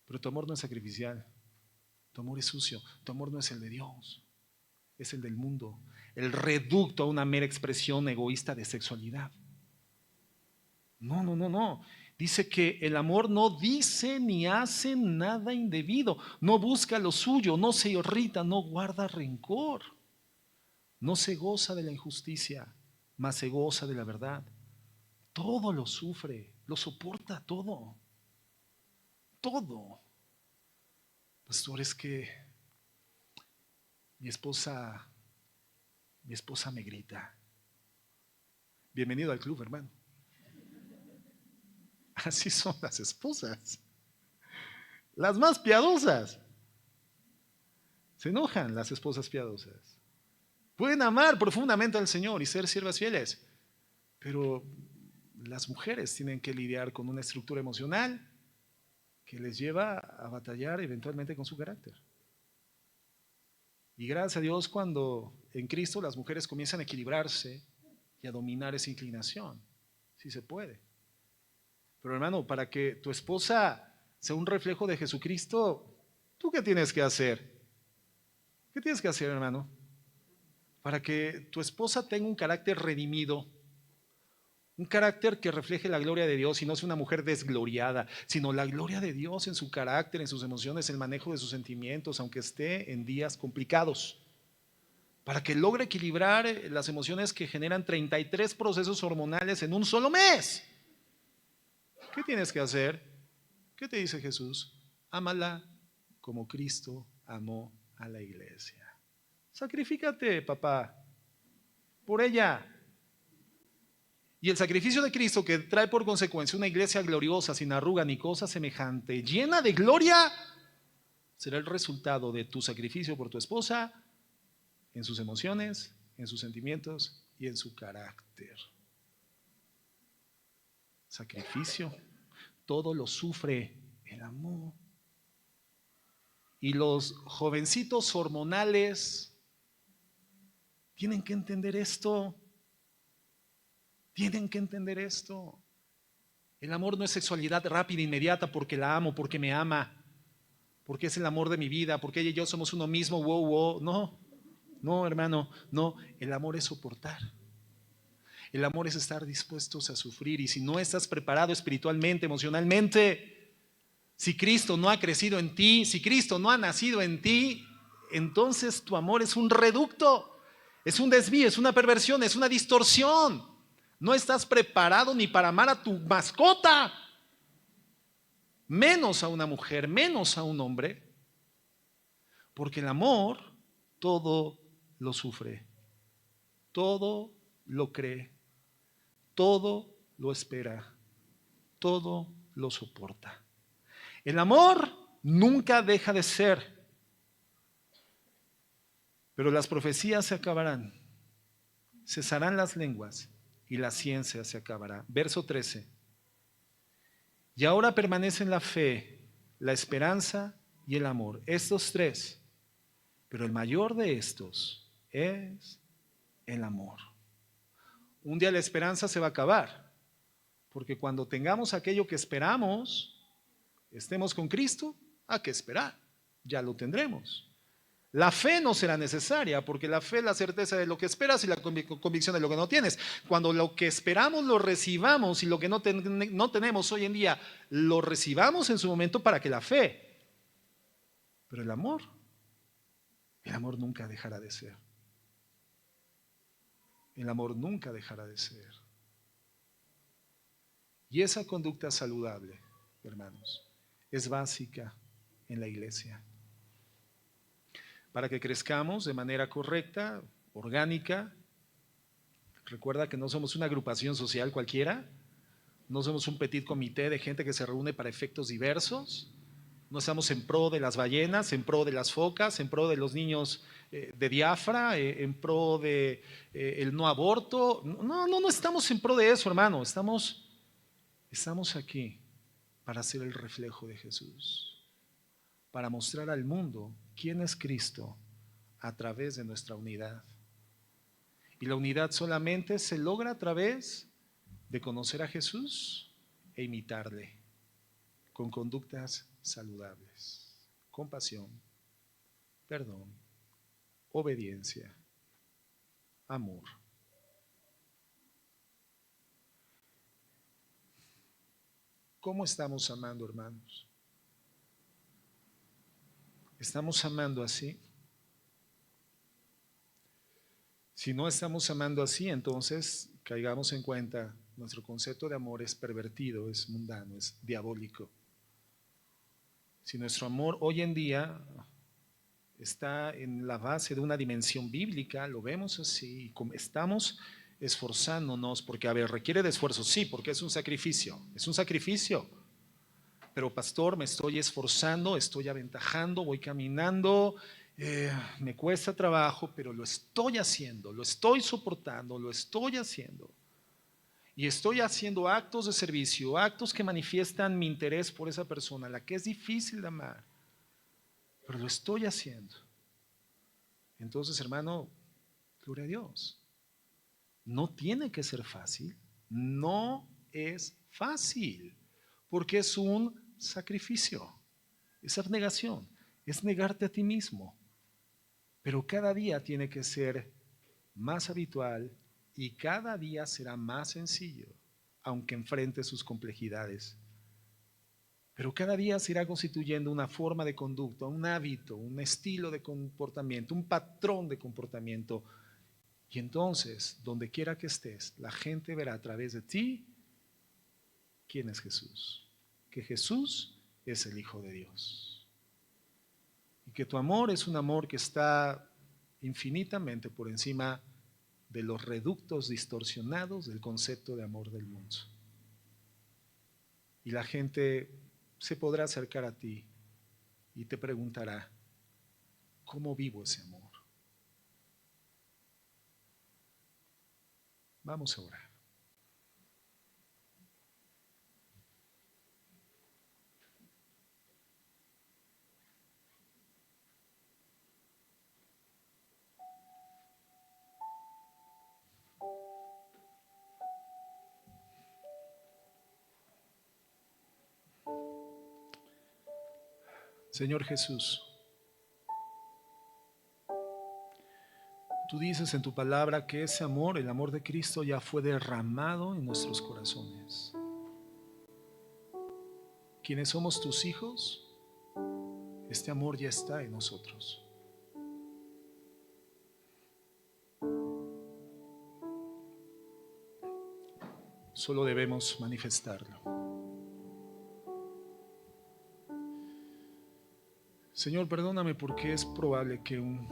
Pero tu amor no es sacrificial, tu amor es sucio, tu amor no es el de Dios, es el del mundo, el reducto a una mera expresión egoísta de sexualidad. No, no, no, no. Dice que el amor no dice ni hace nada indebido, no busca lo suyo, no se irrita, no guarda rencor, no se goza de la injusticia, mas se goza de la verdad. Todo lo sufre, lo soporta todo, todo. Pastor, es que mi esposa me grita. Bienvenido al club, hermano. Así son las esposas, las más piadosas. Se enojan las esposas piadosas. Pueden amar profundamente al Señor y ser siervas fieles, pero las mujeres tienen que lidiar con una estructura emocional que les lleva a batallar eventualmente con su carácter. Y gracias a Dios, cuando en Cristo las mujeres comienzan a equilibrarse y a dominar esa inclinación, sí se puede. Pero hermano, para que tu esposa sea un reflejo de Jesucristo, ¿tú qué tienes que hacer? ¿Qué tienes que hacer, hermano? Para que tu esposa tenga un carácter redimido, un carácter que refleje la gloria de Dios y no sea una mujer desgloriada, sino la gloria de Dios en su carácter, en sus emociones, el manejo de sus sentimientos, aunque esté en días complicados. Para que logre equilibrar las emociones que generan 33 procesos hormonales en un solo mes. ¿Qué tienes que hacer? ¿Qué te dice Jesús? Ámala como Cristo amó a la iglesia. Sacrifícate, papá, por ella. Y el sacrificio de Cristo, que trae por consecuencia una iglesia gloriosa, sin arruga ni cosa semejante, llena de gloria, será el resultado de tu sacrificio por tu esposa, en sus emociones, en sus sentimientos y en su carácter. Sacrificio, todo lo sufre el amor. Y los jovencitos hormonales tienen que entender esto. Tienen que entender esto. El amor no es sexualidad rápida, inmediata, porque la amo, porque me ama, porque es el amor de mi vida, porque ella y yo somos uno mismo, wow, wow. No, no, hermano, no. El amor es soportar. El amor es estar dispuestos a sufrir. Y si no estás preparado espiritualmente, emocionalmente, si Cristo no ha crecido en ti, si Cristo no ha nacido en ti, entonces tu amor es un reducto, es un desvío, es una perversión, es una distorsión. No estás preparado ni para amar a tu mascota, menos a una mujer, menos a un hombre, porque el amor todo lo sufre, todo lo cree, todo lo espera, todo lo soporta. El amor nunca deja de ser, pero las profecías se acabarán, cesarán las lenguas y la ciencia se acabará. Verso 13. Y ahora permanecen la fe, la esperanza y el amor. Estos tres. Pero el mayor de estos es el amor. Un día la esperanza se va a acabar, porque cuando tengamos aquello que esperamos, estemos con Cristo, ¿a qué esperar? Ya lo tendremos. La fe no será necesaria, porque la fe es la certeza de lo que esperas y la convicción de lo que no tienes. Cuando lo que esperamos lo recibamos y lo que no tenemos hoy en día lo recibamos en su momento para que la fe. Pero el amor nunca dejará de ser. El amor nunca dejará de ser. Y esa conducta saludable, hermanos, es básica en la iglesia. Para que crezcamos de manera correcta, orgánica. Recuerda que no somos una agrupación social cualquiera, no somos un petit comité de gente que se reúne para efectos diversos, no estamos en pro de las ballenas, en pro de las focas, en pro de los niños de Biafra, en pro de el no aborto. No estamos en pro de eso, hermano. Estamos aquí para ser el reflejo de Jesús, para mostrar al mundo quién es Cristo a través de nuestra unidad. Y la unidad solamente se logra a través de conocer a Jesús e imitarle con conductas saludables, compasión, perdón, obediencia, amor. ¿Cómo estamos amando, hermanos? ¿Estamos amando así? Si no estamos amando así, entonces caigamos en cuenta, nuestro concepto de amor es pervertido, es mundano, es diabólico. Si nuestro amor hoy en día está en la base de una dimensión bíblica, lo vemos así, estamos esforzándonos, porque a ver, requiere de esfuerzo, sí, porque es un sacrificio, pero pastor, me estoy esforzando, estoy aventajando, voy caminando, me cuesta trabajo, pero lo estoy haciendo, lo estoy soportando, lo estoy haciendo. Y estoy haciendo actos de servicio, actos que manifiestan mi interés por esa persona, la que es difícil de amar, pero lo estoy haciendo. Entonces, hermano, gloria a Dios. No tiene que ser fácil, no es fácil, porque es un sacrificio, es abnegación, es negarte a ti mismo. Pero cada día tiene que ser más habitual y cada día será más sencillo, aunque enfrente sus complejidades. Pero cada día se irá constituyendo una forma de conducta, un hábito, un estilo de comportamiento, un patrón de comportamiento. Y entonces, donde quiera que estés, la gente verá a través de ti quién es Jesús. Que Jesús es el Hijo de Dios. Y que tu amor es un amor que está infinitamente por encima de los reductos distorsionados del concepto de amor del mundo. Y la gente se podrá acercar a ti y te preguntará, ¿cómo vivo ese amor? Vamos a orar. Señor Jesús, tú dices en tu palabra que ese amor, el amor de Cristo, ya fue derramado en nuestros corazones. Quienes somos tus hijos, este amor ya está en nosotros. Solo debemos manifestarlo. Señor, perdóname porque es probable que un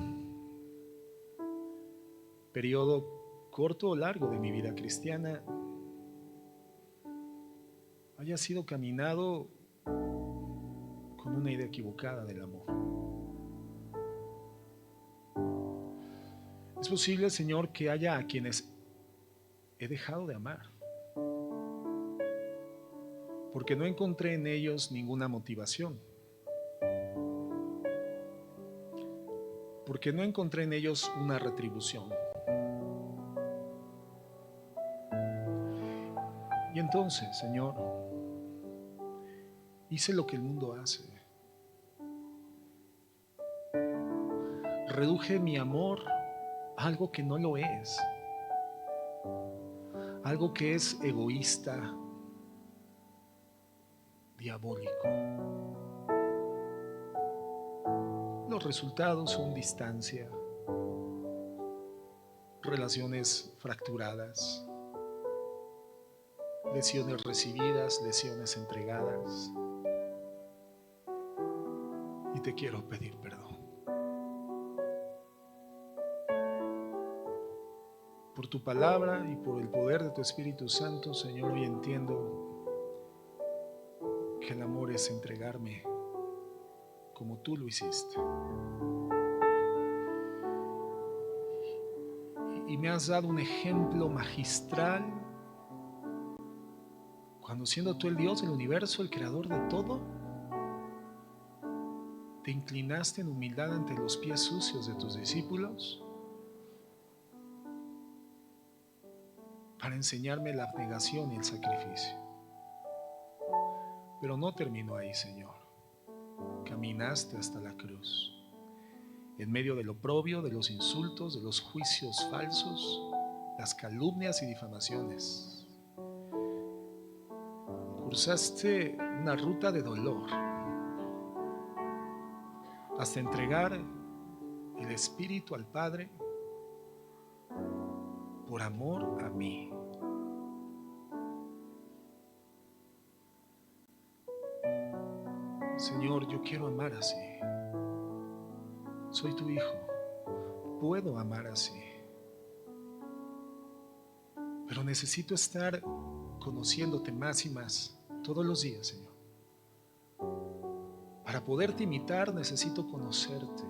periodo corto o largo de mi vida cristiana haya sido caminado con una idea equivocada del amor. Es posible, Señor, que haya a quienes he dejado de amar porque no encontré en ellos ninguna motivación. porque no encontré en ellos una retribución. Y entonces, Señor, hice lo que el mundo hace. Reduje mi amor a algo que no lo es, algo que es egoísta, diabólico. Los resultados son distancia, relaciones fracturadas, lesiones recibidas, lesiones entregadas. Y te quiero pedir perdón por tu palabra y por el poder de tu Espíritu Santo. Señor, hoy entiendo que el amor es entregarme como tú lo hiciste. Y me has dado un ejemplo magistral cuando, siendo tú el Dios del universo, el creador de todo, te inclinaste en humildad ante los pies sucios de tus discípulos para enseñarme la abnegación y el sacrificio. Pero no terminó ahí, Señor. Caminaste hasta la cruz, en medio del oprobio, de los insultos, de los juicios falsos, las calumnias y difamaciones. Cursaste una ruta de dolor hasta entregar el Espíritu al Padre por amor a mí. Señor, yo quiero amar así. Soy tu hijo, puedo amar así. Pero necesito estar conociéndote más y más todos los días, Señor. Para poderte imitar necesito conocerte,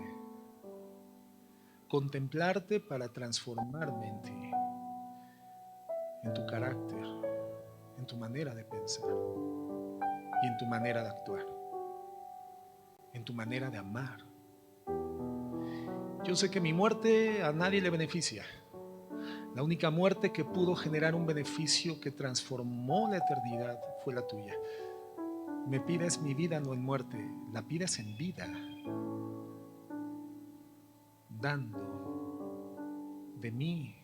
contemplarte para transformarme en ti, en tu carácter, en tu manera de pensar y en tu manera de actuar, en tu manera de amar. Yo sé que mi muerte a nadie le beneficia. La única muerte que pudo generar un beneficio que transformó la eternidad fue la tuya. Me pides mi vida, no en muerte, la pides en vida, dando de mí,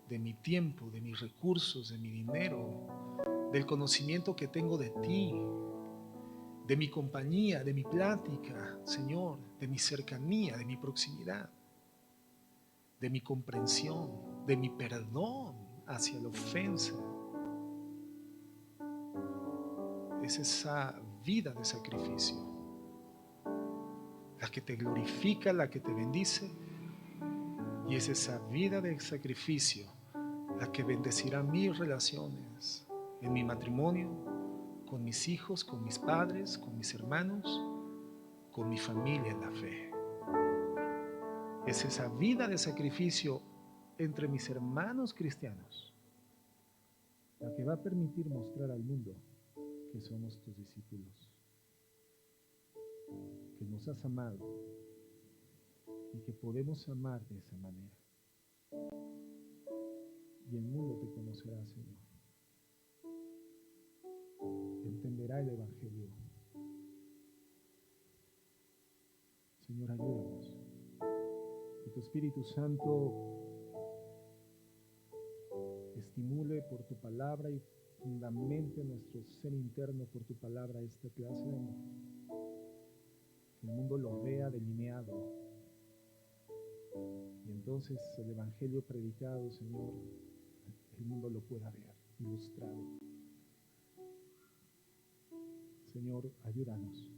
de mi tiempo, de mis recursos, de mi dinero, del conocimiento que tengo de ti, de mi compañía, de mi plática, Señor, de mi cercanía, de mi proximidad, de mi comprensión, de mi perdón hacia la ofensa. Es esa vida de sacrificio la que te glorifica, la que te bendice, y es esa vida de sacrificio la que bendecirá mis relaciones en mi matrimonio, con mis hijos, con mis padres, con mis hermanos, con mi familia en la fe. Es esa vida de sacrificio entre mis hermanos cristianos la que va a permitir mostrar al mundo que somos tus discípulos, que nos has amado y que podemos amar de esa manera. Y el mundo te conocerá, Señor. Entenderá el Evangelio. Señor, ayúdanos. Que tu Espíritu Santo estimule por tu palabra y fundamente nuestro ser interno por tu palabra esta clase de amor. Que el mundo lo vea delineado. Y entonces el Evangelio predicado, Señor, el mundo lo pueda ver ilustrado. Señor, ayúdanos.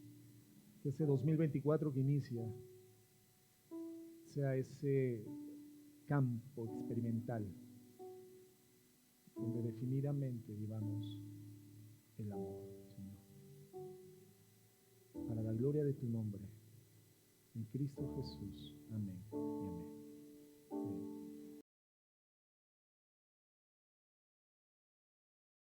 Que ese 2024 que inicia sea ese campo experimental donde definidamente vivamos el amor, Señor. Para la gloria de tu nombre, en Cristo Jesús. Amén y amén. Amén.